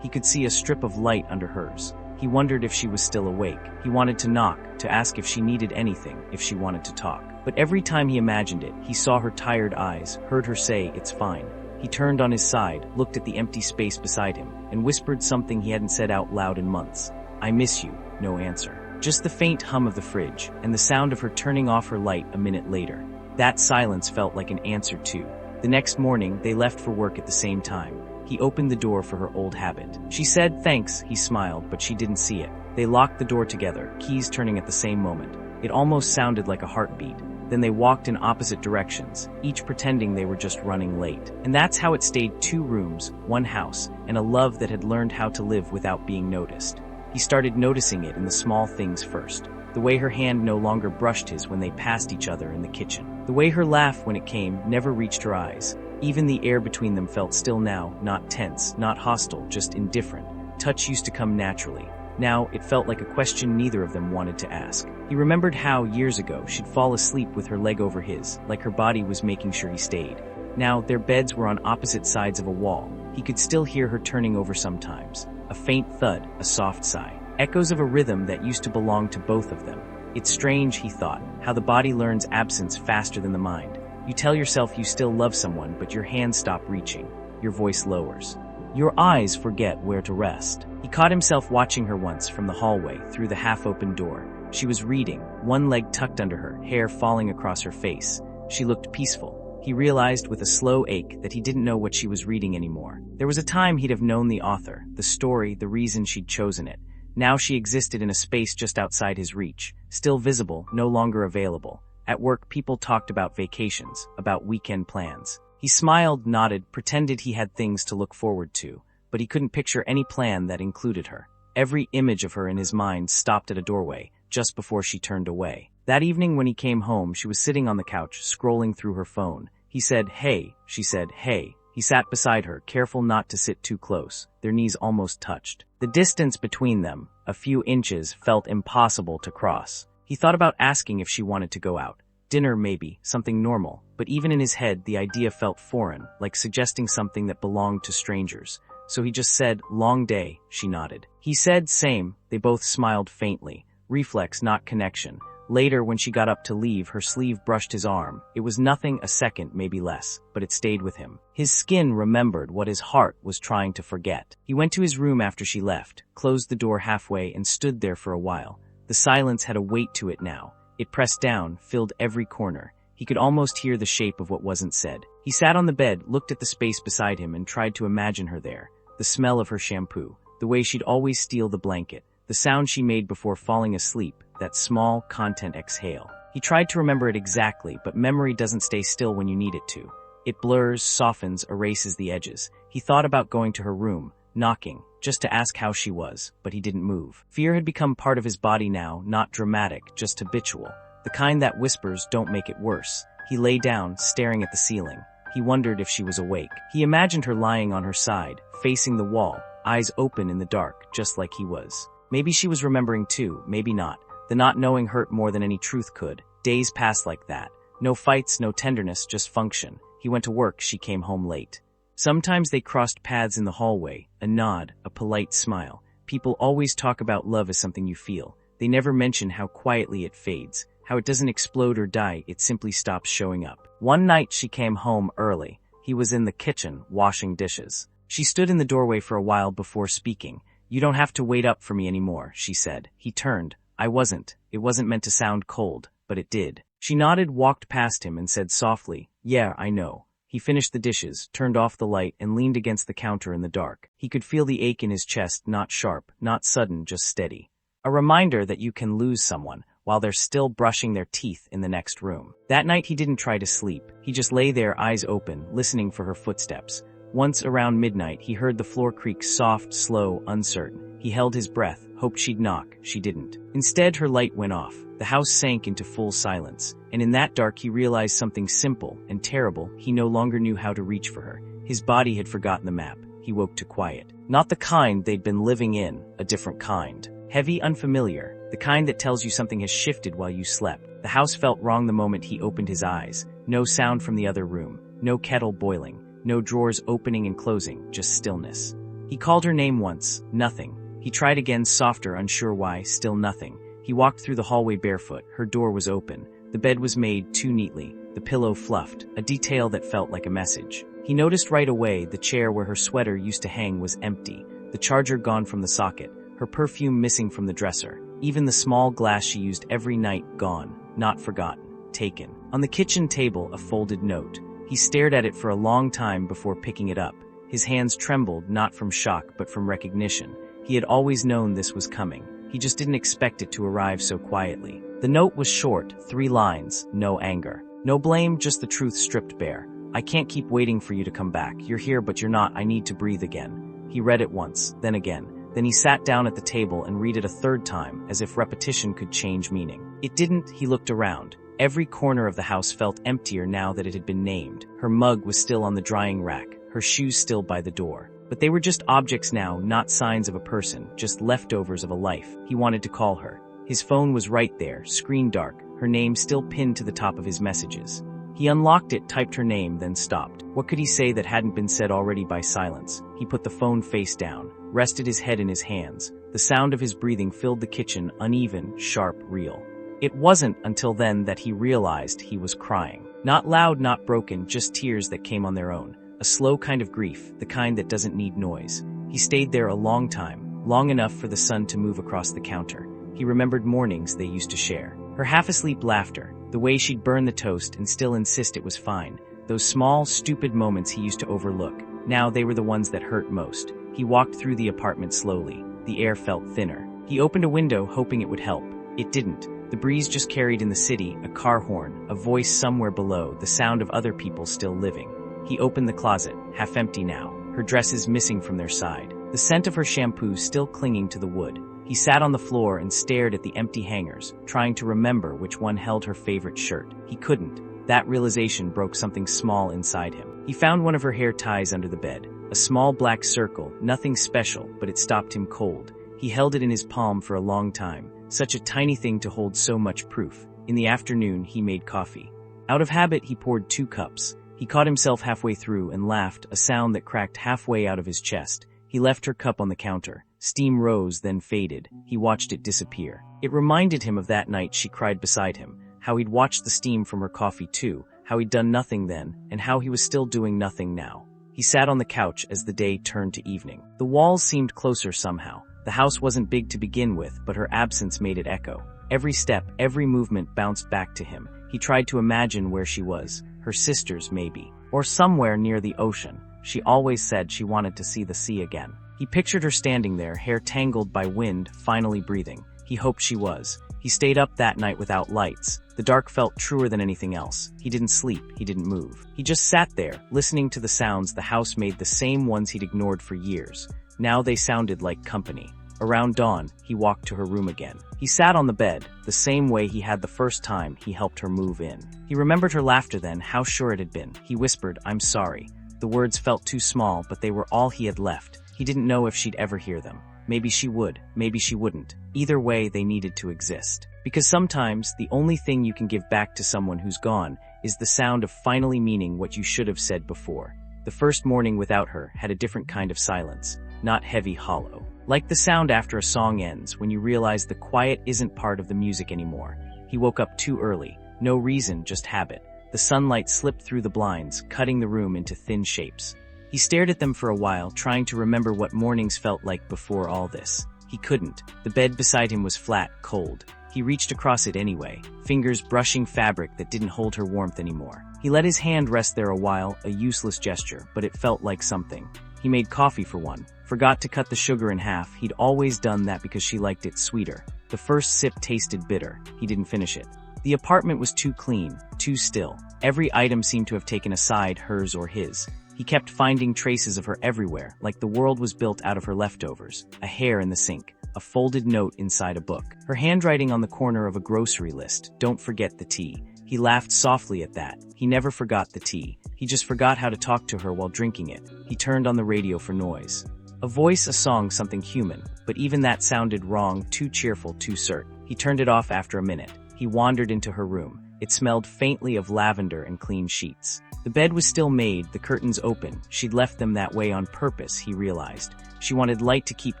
He could see a strip of light under hers. He wondered if she was still awake. He wanted to knock, to ask if she needed anything, if she wanted to talk. But every time he imagined it, he saw her tired eyes, heard her say, "It's fine." He turned on his side, looked at the empty space beside him, and whispered something he hadn't said out loud in months. "I miss you." No answer. Just the faint hum of the fridge, and the sound of her turning off her light a minute later. That silence felt like an answer too. The next morning, they left for work at the same time. He opened the door for her old habit. She said, "Thanks," he smiled, but she didn't see it. They locked the door together, keys turning at the same moment. It almost sounded like a heartbeat. Then they walked in opposite directions, each pretending they were just running late. And that's how it stayed: 2 rooms, 1 house, and a love that had learned how to live without being noticed. He started noticing it in the small things first. The way her hand no longer brushed his when they passed each other in the kitchen. The way her laugh, when it came, never reached her eyes. Even the air between them felt still now, not tense, not hostile, just indifferent. Touch used to come naturally. Now, it felt like a question neither of them wanted to ask. He remembered how, years ago, she'd fall asleep with her leg over his, like her body was making sure he stayed. Now, their beds were on opposite sides of a wall. He could still hear her turning over sometimes. A faint thud, a soft sigh. Echoes of a rhythm that used to belong to both of them. It's strange, he thought, how the body learns absence faster than the mind. You tell yourself you still love someone, but your hands stop reaching. Your voice lowers. Your eyes forget where to rest. He caught himself watching her once from the hallway, through the half-open door. She was reading, one leg tucked under her, hair falling across her face. She looked peaceful. He realized with a slow ache that he didn't know what she was reading anymore. There was a time he'd have known the author, the story, the reason she'd chosen it. Now she existed in a space just outside his reach, still visible, no longer available. At work, people talked about vacations, about weekend plans. He smiled, nodded, pretended he had things to look forward to, but he couldn't picture any plan that included her. Every image of her in his mind stopped at a doorway, just before she turned away. That evening when he came home, she was sitting on the couch, scrolling through her phone. He said, "Hey." She said, "Hey." He sat beside her, careful not to sit too close. Their knees almost touched. The distance between them, a few inches, felt impossible to cross. He thought about asking if she wanted to go out. Dinner maybe, something normal. But even in his head, the idea felt foreign, like suggesting something that belonged to strangers. So he just said, "Long day." She nodded. He said, "Same." They both smiled faintly. Reflex, not connection. Later, when she got up to leave, her sleeve brushed his arm. It was nothing, a second, maybe less, but it stayed with him. His skin remembered what his heart was trying to forget. He went to his room after she left, closed the door halfway, and stood there for a while. The silence had a weight to it now. It pressed down, filled every corner. He could almost hear the shape of what wasn't said. He sat on the bed, looked at the space beside him, and tried to imagine her there. The smell of her shampoo, the way she'd always steal the blanket, the sound she made before falling asleep, that small, content exhale. He tried to remember it exactly, but memory doesn't stay still when you need it to. It blurs, softens, erases the edges. He thought about going to her room, knocking, just to ask how she was, but he didn't move. Fear had become part of his body now, not dramatic, just habitual. The kind that whispers, "Don't make it worse." He lay down, staring at the ceiling. He wondered if she was awake. He imagined her lying on her side, facing the wall, eyes open in the dark, just like he was. Maybe she was remembering too, maybe not. The not knowing hurt more than any truth could. Days passed like that. No fights, no tenderness, just function. He went to work, she came home late. Sometimes they crossed paths in the hallway, a nod, a polite smile. People always talk about love as something you feel. They never mention how quietly it fades, how it doesn't explode or die, it simply stops showing up. One night she came home early. He was in the kitchen, washing dishes. She stood in the doorway for a while before speaking. "You don't have to wait up for me anymore," she said. He turned. "I wasn't. It wasn't meant to sound cold, but it did." She nodded, walked past him, and said softly, "Yeah, I know." He finished the dishes, turned off the light, and leaned against the counter in the dark. He could feel the ache in his chest, not sharp, not sudden, just steady. A reminder that you can lose someone while they're still brushing their teeth in the next room. That night he didn't try to sleep. He just lay there, eyes open, listening for her footsteps. Once around midnight, he heard the floor creak, soft, slow, uncertain. He held his breath, hoped she'd knock. She didn't. Instead, her light went off. The house sank into full silence, and in that dark he realized something simple and terrible. He no longer knew how to reach for her. His body had forgotten the map. He woke to quiet. Not the kind they'd been living in, a different kind. Heavy, unfamiliar, the kind that tells you something has shifted while you slept. The house felt wrong the moment he opened his eyes. No sound from the other room, no kettle boiling, no drawers opening and closing, just stillness. He called her name once, nothing. He tried again, softer, unsure why, still nothing. He walked through the hallway barefoot. Her door was open. The bed was made too neatly, the pillow fluffed, a detail that felt like a message. He noticed right away the chair where her sweater used to hang was empty, the charger gone from the socket, her perfume missing from the dresser, even the small glass she used every night gone, not forgotten, taken. On the kitchen table, a folded note. He stared at it for a long time before picking it up. His hands trembled, not from shock but from recognition. He had always known this was coming. He just didn't expect it to arrive so quietly. The note was short, 3 lines, no anger. No blame, just the truth stripped bare. I can't keep waiting for you to come back. You're here but you're not. I need to breathe again. He read it once, then again. Then he sat down at the table and read it a third time, as if repetition could change meaning. It didn't. He looked around. Every corner of the house felt emptier now that it had been named. Her mug was still on the drying rack, her shoes still by the door. But they were just objects now, not signs of a person, just leftovers of a life. He wanted to call her. His phone was right there, screen dark, her name still pinned to the top of his messages. He unlocked it, typed her name, then stopped. What could he say that hadn't been said already by silence? He put the phone face down, rested his head in his hands. The sound of his breathing filled the kitchen, uneven, sharp, real. It wasn't until then that he realized he was crying. Not loud, not broken, just tears that came on their own. A slow kind of grief, the kind that doesn't need noise. He stayed there a long time, long enough for the sun to move across the counter. He remembered mornings they used to share. Her half-asleep laughter, the way she'd burn the toast and still insist it was fine. Those small, stupid moments he used to overlook. Now they were the ones that hurt most. He walked through the apartment slowly. The air felt thinner. He opened a window, hoping it would help. It didn't. The breeze just carried in the city, a car horn, a voice somewhere below, the sound of other people still living. He opened the closet, half empty now, her dresses missing from their side, the scent of her shampoo still clinging to the wood. He sat on the floor and stared at the empty hangers, trying to remember which one held her favorite shirt. He couldn't. That realization broke something small inside him. He found one of her hair ties under the bed, a small black circle, nothing special, but it stopped him cold. He held it in his palm for a long time, such a tiny thing to hold so much proof. In the afternoon, he made coffee. Out of habit, he poured 2 cups. He caught himself halfway through and laughed, a sound that cracked halfway out of his chest. He left her cup on the counter. Steam rose, then faded. He watched it disappear. It reminded him of that night she cried beside him, how he'd watched the steam from her coffee too, how he'd done nothing then, and how he was still doing nothing now. He sat on the couch as the day turned to evening. The walls seemed closer somehow. The house wasn't big to begin with, but her absence made it echo. Every step, every movement bounced back to him. He tried to imagine where she was. Her sisters, maybe. Or somewhere near the ocean. She always said she wanted to see the sea again. He pictured her standing there, hair tangled by wind, finally breathing. He hoped she was. He stayed up that night without lights. The dark felt truer than anything else. He didn't sleep. He didn't move. He just sat there, listening to the sounds the house made, the same ones he'd ignored for years. Now they sounded like company. Around dawn, he walked to her room again. He sat on the bed, the same way he had the first time he helped her move in. He remembered her laughter then, how sure it had been. He whispered, "I'm sorry." The words felt too small, but they were all he had left. He didn't know if she'd ever hear them. Maybe she would, maybe she wouldn't. Either way, they needed to exist. Because sometimes, the only thing you can give back to someone who's gone is the sound of finally meaning what you should have said before. The first morning without her had a different kind of silence, not heavy, hollow. Like the sound after a song ends, when you realize the quiet isn't part of the music anymore. He woke up too early. No reason, just habit. The sunlight slipped through the blinds, cutting the room into thin shapes. He stared at them for a while, trying to remember what mornings felt like before all this. He couldn't. The bed beside him was flat, cold. He reached across it anyway, fingers brushing fabric that didn't hold her warmth anymore. He let his hand rest there a while, a useless gesture, but it felt like something. He made coffee for one. Forgot to cut the sugar in half. He'd always done that because she liked it sweeter. The first sip tasted bitter. He didn't finish it. The apartment was too clean, too still. Every item seemed to have taken a side, hers or his. He kept finding traces of her everywhere, like the world was built out of her leftovers. A hair in the sink, a folded note inside a book. Her handwriting on the corner of a grocery list, "Don't forget the tea." He laughed softly at that. He never forgot the tea. He just forgot how to talk to her while drinking it. He turned on the radio for noise. A voice, a song, something human, but even that sounded wrong, too cheerful, too cert. He turned it off after a minute. He wandered into her room. It smelled faintly of lavender and clean sheets. The bed was still made, the curtains open. She'd left them that way on purpose, he realized. She wanted light to keep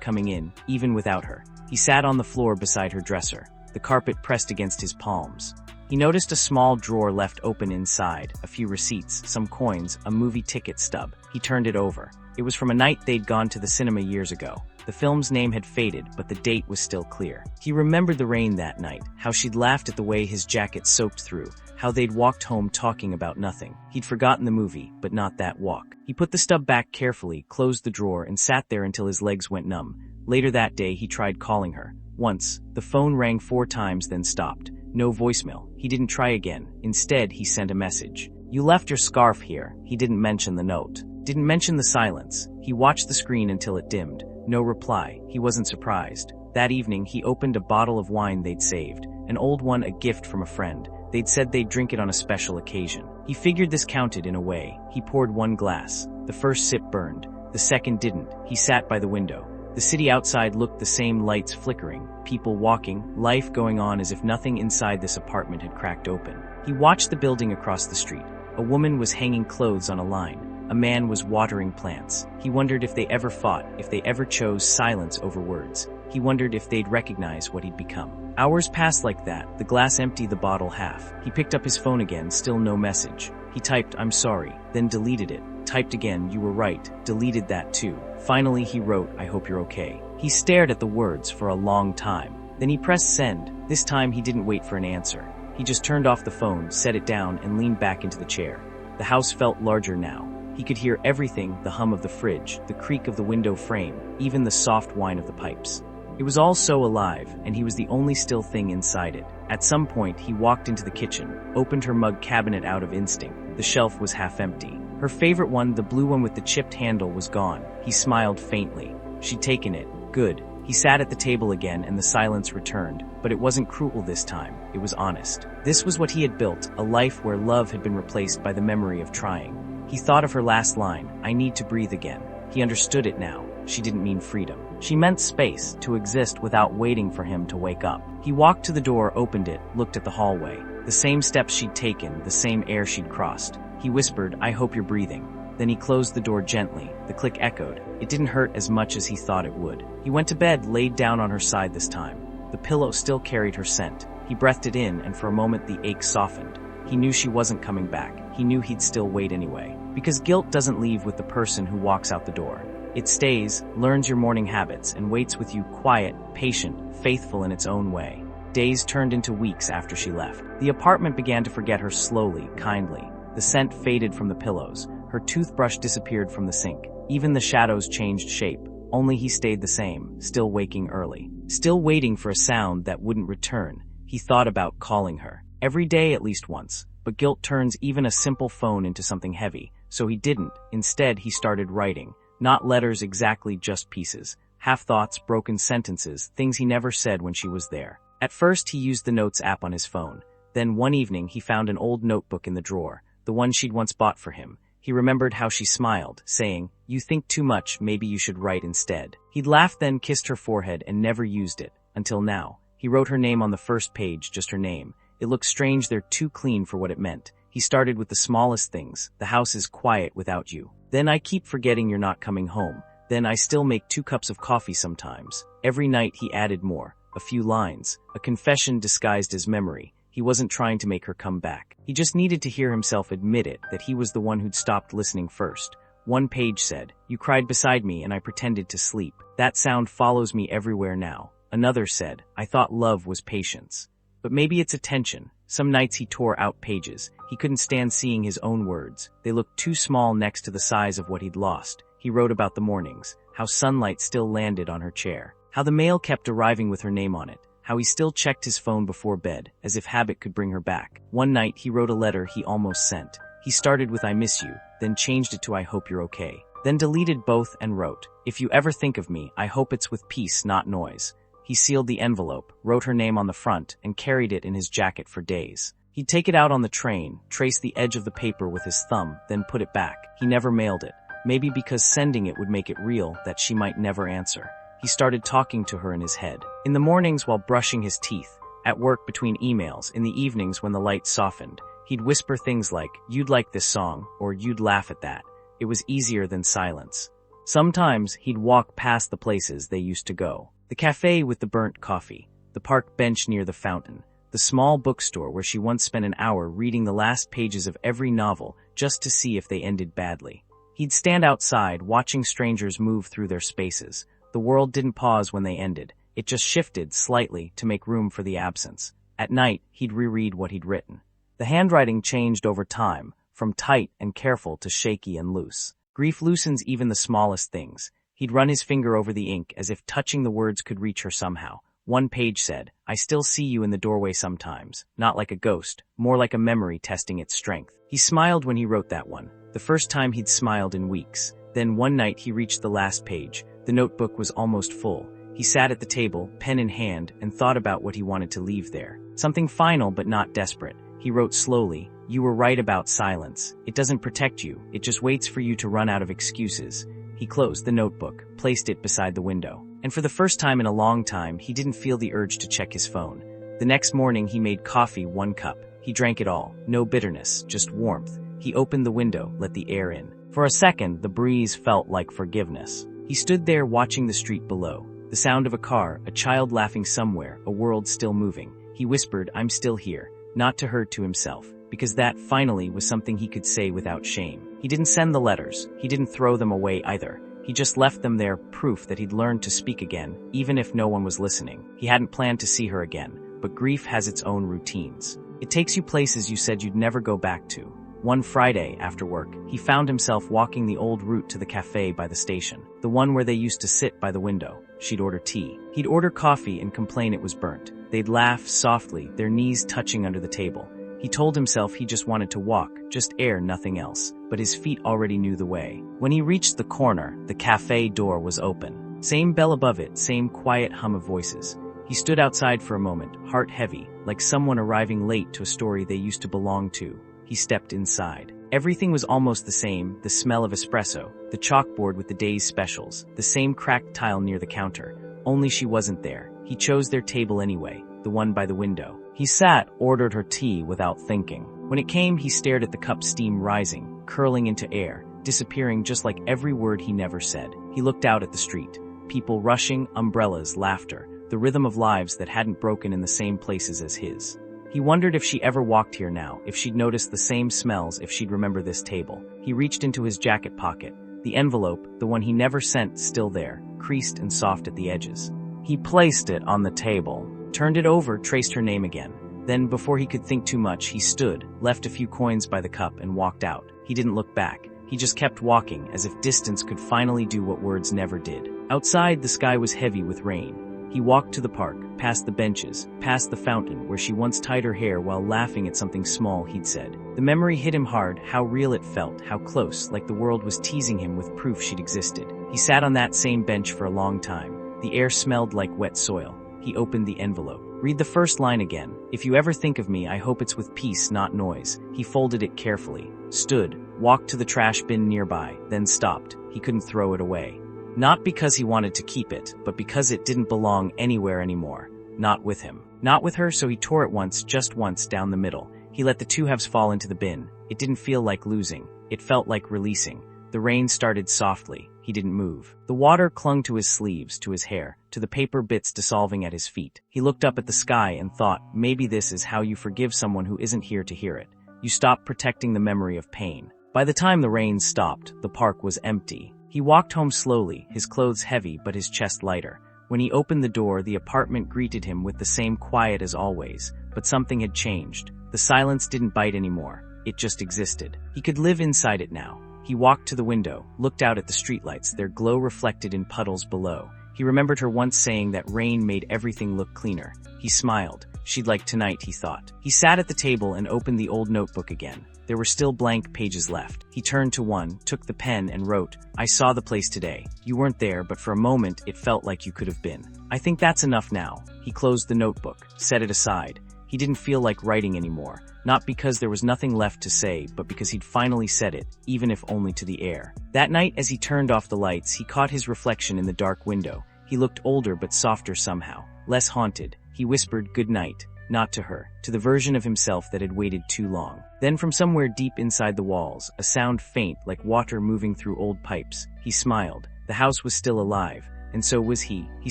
coming in, even without her. He sat on the floor beside her dresser, the carpet pressed against his palms. He noticed a small drawer left open inside, a few receipts, some coins, a movie ticket stub. He turned it over. It was from a night they'd gone to the cinema years ago. The film's name had faded, but the date was still clear. He remembered the rain that night, how she'd laughed at the way his jacket soaked through, how they'd walked home talking about nothing. He'd forgotten the movie, but not that walk. He put the stub back carefully, closed the drawer, and sat there until his legs went numb. Later that day, he tried calling her. Once, the phone rang 4 times, then stopped. No voicemail. He didn't try again. Instead, he sent a message. "You left your scarf here." He didn't mention the note. Didn't mention the silence. He watched the screen until it dimmed. No reply. He wasn't surprised. That evening, he opened a bottle of wine they'd saved. An old one, a gift from a friend. They'd said they'd drink it on a special occasion. He figured this counted in a way. He poured 1 glass. The first sip burned. The second didn't. He sat by the window. The city outside looked the same, lights flickering, people walking, life going on as if nothing inside this apartment had cracked open. He watched the building across the street. A woman was hanging clothes on a line. A man was watering plants. He wondered if they ever fought, if they ever chose silence over words. He wondered if they'd recognize what he'd become. Hours passed like that, the glass empty, the bottle half. He picked up his phone again, still no message. He typed, "I'm sorry," then deleted it. Typed again, "You were right," deleted that too. Finally he wrote, "I hope you're okay." He stared at the words for a long time. Then he pressed send. This time he didn't wait for an answer. He just turned off the phone, set it down, and leaned back into the chair. The house felt larger now. He could hear everything, the hum of the fridge, the creak of the window frame, even the soft whine of the pipes. It was all so alive, and he was the only still thing inside it. At some point, he walked into the kitchen, opened her mug cabinet out of instinct. The shelf was half empty. Her favorite one, the blue one with the chipped handle, was gone. He smiled faintly. She'd taken it. Good. He sat at the table again, and the silence returned. But it wasn't cruel this time. It was honest. This was what he had built, a life where love had been replaced by the memory of trying. He thought of her last line, "I need to breathe again." He understood it now. She didn't mean freedom. She meant space, to exist without waiting for him to wake up. He walked to the door, opened it, looked at the hallway. The same steps she'd taken, the same air she'd crossed. He whispered, "I hope you're breathing." Then he closed the door gently. The click echoed. It didn't hurt as much as he thought it would. He went to bed, laid down on her side this time. The pillow still carried her scent. He breathed it in, and for a moment the ache softened. He knew she wasn't coming back. He knew he'd still wait anyway. Because guilt doesn't leave with the person who walks out the door. It stays, learns your morning habits, and waits with you, quiet, patient, faithful in its own way. Days turned into weeks after she left. The apartment began to forget her slowly, kindly. The scent faded from the pillows. Her toothbrush disappeared from the sink. Even the shadows changed shape. Only he stayed the same, still waking early. Still waiting for a sound that wouldn't return. He thought about calling her. Every day at least once. But guilt turns even a simple phone into something heavy. So he didn't. Instead, he started writing. Not letters exactly, just pieces. Half thoughts, broken sentences, things he never said when she was there. At first, he used the Notes app on his phone. Then one evening, he found an old notebook in the drawer. The one she'd once bought for him. He remembered how she smiled, saying, "You think too much, maybe you should write instead." He'd laughed, then kissed her forehead and never used it. Until now. He wrote her name on the first page, just her name. It looked strange, they're too clean for what it meant. He started with the smallest things. "The house is quiet without you." Then, "I keep forgetting you're not coming home." Then, "I still make 2 cups of coffee sometimes." Every night he added more. A few lines. A confession disguised as memory. He wasn't trying to make her come back. He just needed to hear himself admit it, that he was the one who'd stopped listening first. One page said, "You cried beside me and I pretended to sleep. That sound follows me everywhere now." Another said, "I thought love was patience." But maybe it's attention. Some nights he tore out pages. He couldn't stand seeing his own words. They looked too small next to the size of what he'd lost. He wrote about the mornings, how sunlight still landed on her chair, how the mail kept arriving with her name on it, how he still checked his phone before bed, as if habit could bring her back. One night he wrote a letter he almost sent. He started with "I miss you," then changed it to "I hope you're okay." Then deleted both and wrote, "If you ever think of me, I hope it's with peace, not noise." He sealed the envelope, wrote her name on the front, and carried it in his jacket for days. He'd take it out on the train, trace the edge of the paper with his thumb, then put it back. He never mailed it. Maybe because sending it would make it real that she might never answer. He started talking to her in his head. In the mornings while brushing his teeth, at work between emails, in the evenings when the light softened, he'd whisper things like, "You'd like this song," or "You'd laugh at that." It was easier than silence. Sometimes he'd walk past the places they used to go. The cafe with the burnt coffee, the park bench near the fountain, the small bookstore where she once spent an hour reading the last pages of every novel just to see if they ended badly. He'd stand outside watching strangers move through their spaces. The world didn't pause when they ended. It just shifted slightly to make room for the absence. At night, he'd reread what he'd written. The handwriting changed over time, from tight and careful to shaky and loose. Grief loosens even the smallest things. He'd run his finger over the ink as if touching the words could reach her somehow. One page said, "I still see you in the doorway sometimes, not like a ghost, more like a memory testing its strength." He smiled when he wrote that one, the first time he'd smiled in weeks. Then one night he reached the last page. The notebook was almost full. He sat at the table, pen in hand, and thought about what he wanted to leave there. Something final but not desperate. He wrote slowly, "You were right about silence. It doesn't protect you, it just waits for you to run out of excuses." He closed the notebook, placed it beside the window. And for the first time in a long time, he didn't feel the urge to check his phone. The next morning he made coffee 1 cup. He drank it all. No bitterness, just warmth. He opened the window, let the air in. For a second, the breeze felt like forgiveness. He stood there watching the street below. The sound of a car, a child laughing somewhere, a world still moving. He whispered, "I'm still here," not to her, to himself, because that, finally, was something he could say without shame. He didn't send the letters. He didn't throw them away either. He just left them there, proof that he'd learned to speak again, even if no one was listening. He hadn't planned to see her again, but grief has its own routines. It takes you places you said you'd never go back to. One Friday, after work, he found himself walking the old route to the cafe by the station, the one where they used to sit by the window. She'd order tea. He'd order coffee and complain it was burnt. They'd laugh softly, their knees touching under the table. He told himself he just wanted to walk, just air, nothing else. But his feet already knew the way. When he reached the corner, the cafe door was open. Same bell above it, same quiet hum of voices. He stood outside for a moment, heart heavy, like someone arriving late to a story they used to belong to. He stepped inside. Everything was almost the same, the smell of espresso, the chalkboard with the day's specials, the same cracked tile near the counter. Only she wasn't there. He chose their table anyway, the one by the window. He sat, ordered her tea without thinking. When it came, he stared at the cup, steam rising, curling into air, disappearing just like every word he never said. He looked out at the street. People rushing, umbrellas, laughter, the rhythm of lives that hadn't broken in the same places as his. He wondered if she ever walked here now, if she'd notice the same smells, if she'd remember this table. He reached into his jacket pocket. The envelope, the one he never sent, still there, creased and soft at the edges. He placed it on the table, turned it over, traced her name again. Then, before he could think too much, he stood, left a few coins by the cup, and walked out. He didn't look back. He just kept walking, as if distance could finally do what words never did. Outside, the sky was heavy with rain. He walked to the park, past the benches, past the fountain where she once tied her hair while laughing at something small he'd said. The memory hit him hard, how real it felt, how close, like the world was teasing him with proof she'd existed. He sat on that same bench for a long time. The air smelled like wet soil. He opened the envelope. "Read the first line again. If you ever think of me, I hope it's with peace, not noise." He folded it carefully, stood, walked to the trash bin nearby, then stopped. He couldn't throw it away. Not because he wanted to keep it, but because it didn't belong anywhere anymore. Not with him. Not with her, so he tore it once, just once, down the middle. He let the two halves fall into the bin. It didn't feel like losing. It felt like releasing. The rain started softly. He didn't move. The water clung to his sleeves, to his hair, to the paper bits dissolving at his feet. He looked up at the sky and thought, maybe this is how you forgive someone who isn't here to hear it. You stop protecting the memory of pain. By the time the rain stopped, the park was empty. He walked home slowly, his clothes heavy but his chest lighter. When he opened the door, the apartment greeted him with the same quiet as always, but something had changed. The silence didn't bite anymore. It just existed. He could live inside it now. He walked to the window, looked out at the streetlights, their glow reflected in puddles below. He remembered her once saying that rain made everything look cleaner. He smiled. She'd like tonight, he thought. He sat at the table and opened the old notebook again. There were still blank pages left. He turned to one, took the pen, and wrote, "I saw the place today. You weren't there, but for a moment it felt like you could have been. I think that's enough now." He closed the notebook, set it aside. He didn't feel like writing anymore, not because there was nothing left to say, but because he'd finally said it, even if only to the air. That night, as he turned off the lights, he caught his reflection in the dark window. He looked older but softer somehow, less haunted. He whispered good night, not to her, to the version of himself that had waited too long. Then from somewhere deep inside the walls, a sound faint like water moving through old pipes. He smiled. The house was still alive, and so was he. He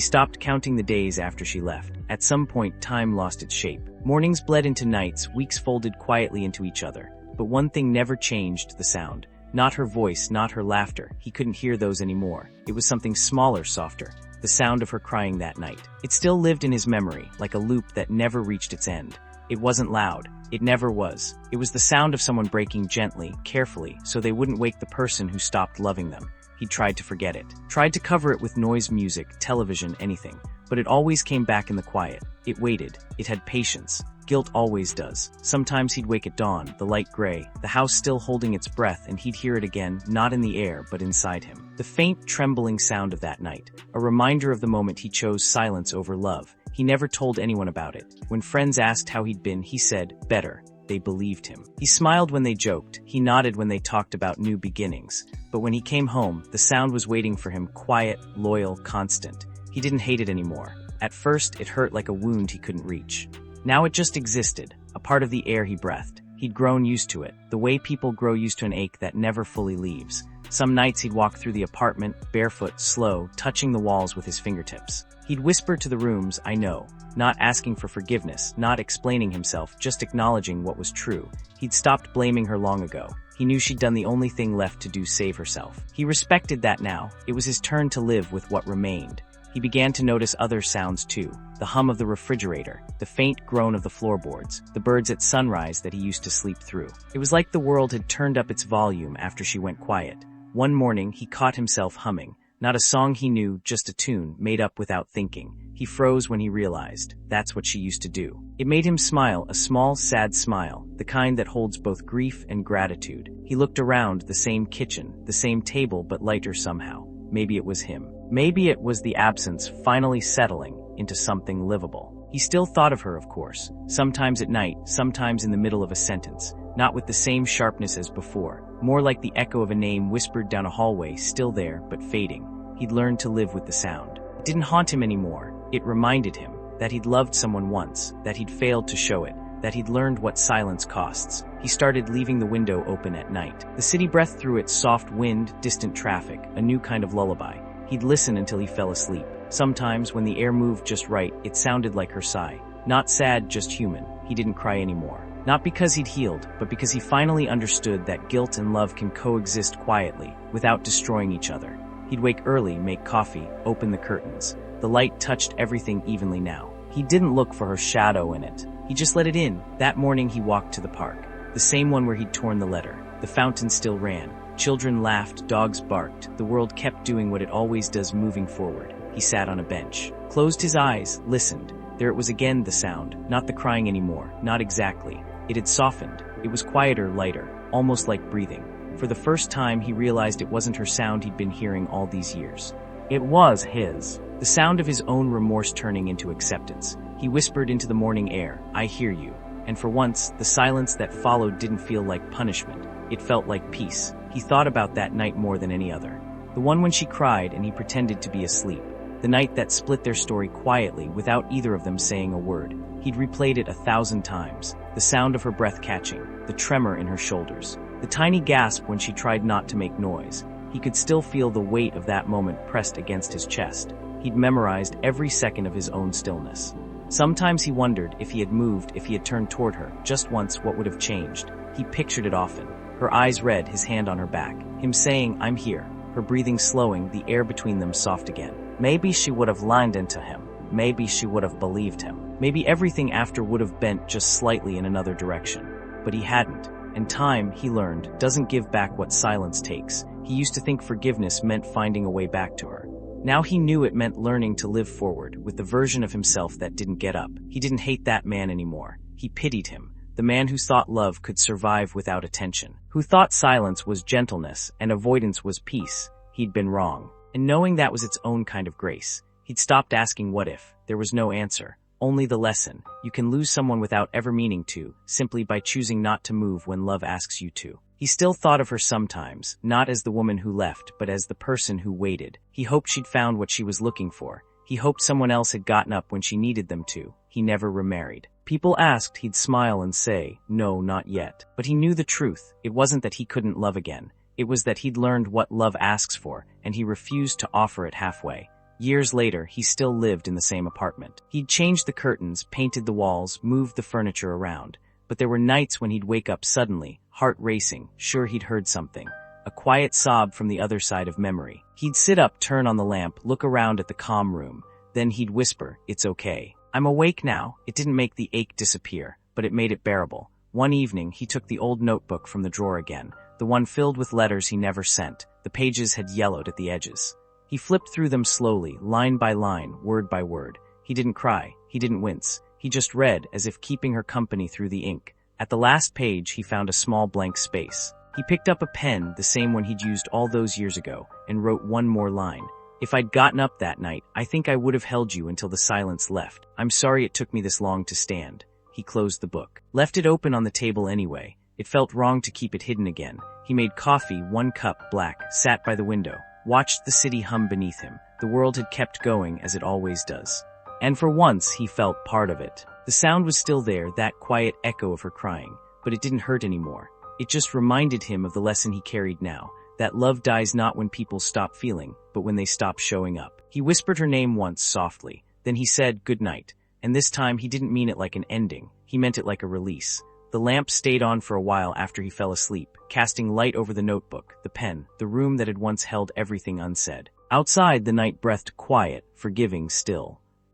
stopped counting the days after she left. At some point, time lost its shape. Mornings bled into nights, weeks folded quietly into each other. But one thing never changed: the sound. Not her voice, not her laughter. He couldn't hear those anymore. It was something smaller, softer. The sound of her crying that night. It still lived in his memory, like a loop that never reached its end. It wasn't loud. It never was. It was the sound of someone breaking gently, carefully, so they wouldn't wake the person who stopped loving them. He tried to forget it. Tried to cover it with noise, music, television, anything. But it always came back in the quiet. It waited. It had patience. Guilt always does. Sometimes he'd wake at dawn, the light gray, the house still holding its breath, and he'd hear it again, not in the air, but inside him. The faint, trembling sound of that night. A reminder of the moment he chose silence over love. He never told anyone about it. When friends asked how he'd been, he said, "Better." They believed him. He smiled when they joked. He nodded when they talked about new beginnings. But when he came home, the sound was waiting for him, quiet, loyal, constant. He didn't hate it anymore. At first, it hurt like a wound he couldn't reach. Now it just existed, a part of the air he breathed. He'd grown used to it, the way people grow used to an ache that never fully leaves. Some nights he'd walk through the apartment, barefoot, slow, touching the walls with his fingertips. He'd whisper to the rooms, "I know," not asking for forgiveness, not explaining himself, just acknowledging what was true. He'd stopped blaming her long ago. He knew she'd done the only thing left to do: save herself. He respected that now. It was his turn to live with what remained. He began to notice other sounds too. The hum of the refrigerator, the faint groan of the floorboards, the birds at sunrise that he used to sleep through. It was like the world had turned up its volume after she went quiet. One morning, he caught himself humming. Not a song he knew, just a tune, made up without thinking. He froze when he realized that's what she used to do. It made him smile, a small, sad smile, the kind that holds both grief and gratitude. He looked around, the same kitchen, the same table, but lighter somehow. Maybe it was him. Maybe it was the absence finally settling into something livable. He still thought of her, of course. Sometimes at night, sometimes in the middle of a sentence. Not with the same sharpness as before. More like the echo of a name whispered down a hallway, still there, but fading. He'd learned to live with the sound. It didn't haunt him anymore. It reminded him that he'd loved someone once, that he'd failed to show it, that he'd learned what silence costs. He started leaving the window open at night. The city breathed through it, soft wind, distant traffic, a new kind of lullaby. He'd listen until he fell asleep. Sometimes, when the air moved just right, it sounded like her sigh. Not sad, just human. He didn't cry anymore. Not because he'd healed, but because he finally understood that guilt and love can coexist quietly, without destroying each other. He'd wake early, make coffee, open the curtains. The light touched everything evenly now. He didn't look for her shadow in it. He just let it in. That morning he walked to the park. The same one where he'd torn the letter. The fountain still ran. Children laughed, dogs barked. The world kept doing what it always does, moving forward. He sat on a bench, closed his eyes, listened. There it was again, the sound. Not the crying anymore. Not exactly. It had softened. It was quieter, lighter, almost like breathing. For the first time, he realized it wasn't her sound he'd been hearing all these years. It was his. The sound of his own remorse turning into acceptance. He whispered into the morning air, "I hear you." And for once, the silence that followed didn't feel like punishment. It felt like peace. He thought about that night more than any other. The one when she cried and he pretended to be asleep. The night that split their story quietly without either of them saying a word. He'd replayed it 1,000 times. The sound of her breath catching, the tremor in her shoulders, the tiny gasp when she tried not to make noise. He could still feel the weight of that moment pressed against his chest. He'd memorized every second of his own stillness. Sometimes he wondered if he had moved, if he had turned toward her, just once, what would have changed. He pictured it often. Her eyes red, his hand on her back. Him saying, "I'm here." Her breathing slowing, the air between them soft again. Maybe she would have leaned into him. Maybe she would have believed him. Maybe everything after would have bent just slightly in another direction. But he hadn't. And time, he learned, doesn't give back what silence takes. He used to think forgiveness meant finding a way back to her. Now he knew it meant learning to live forward with the version of himself that didn't get up. He didn't hate that man anymore. He pitied him. the man who thought love could survive without attention, who thought silence was gentleness and avoidance was peace. He'd been wrong. And knowing that was its own kind of grace, he'd stopped asking what if. There was no answer, only the lesson. You can lose someone without ever meaning to, simply by choosing not to move when love asks you to. He still thought of her sometimes, not as the woman who left, but as the person who waited. He hoped she'd found what she was looking for. He hoped someone else had gotten up when she needed them to. He never remarried. People asked, he'd smile and say, no, not yet. But he knew the truth. It wasn't that he couldn't love again. It was that he'd learned what love asks for, and he refused to offer it halfway. Years later, he still lived in the same apartment. He'd changed the curtains, painted the walls, moved the furniture around. But there were nights when he'd wake up suddenly, heart racing, sure he'd heard something. A quiet sob from the other side of memory. He'd sit up, turn on the lamp, look around at the calm room. Then he'd whisper, it's okay. I'm awake now. It didn't make the ache disappear, but it made it bearable. One evening, he took the old notebook from the drawer again, the one filled with letters he never sent. The pages had yellowed at the edges. He flipped through them slowly, line by line, word by word. He didn't cry. He didn't wince. He just read, as if keeping her company through the ink. At the last page, he found a small blank space. He picked up a pen, the same one he'd used all those years ago, and wrote one more line. If I'd gotten up that night, I think I would have held you until the silence left. I'm sorry it took me this long to stand. He closed the book. Left it open on the table anyway. It felt wrong to keep it hidden again. He made coffee, 1 cup, black, sat by the window, watched the city hum beneath him. The world had kept going as it always does. And for once, he felt part of it. The sound was still there, that quiet echo of her crying, but it didn't hurt anymore. It just reminded him of the lesson he carried now, that love dies not when people stop feeling, but when they stop showing up. He whispered her name once softly, then he said good night, and this time he didn't mean it like an ending, he meant it like a release. The lamp stayed on for a while after he fell asleep, casting light over the notebook, the pen, the room that had once held everything unsaid. Outside, the night breathed quiet, forgiving still.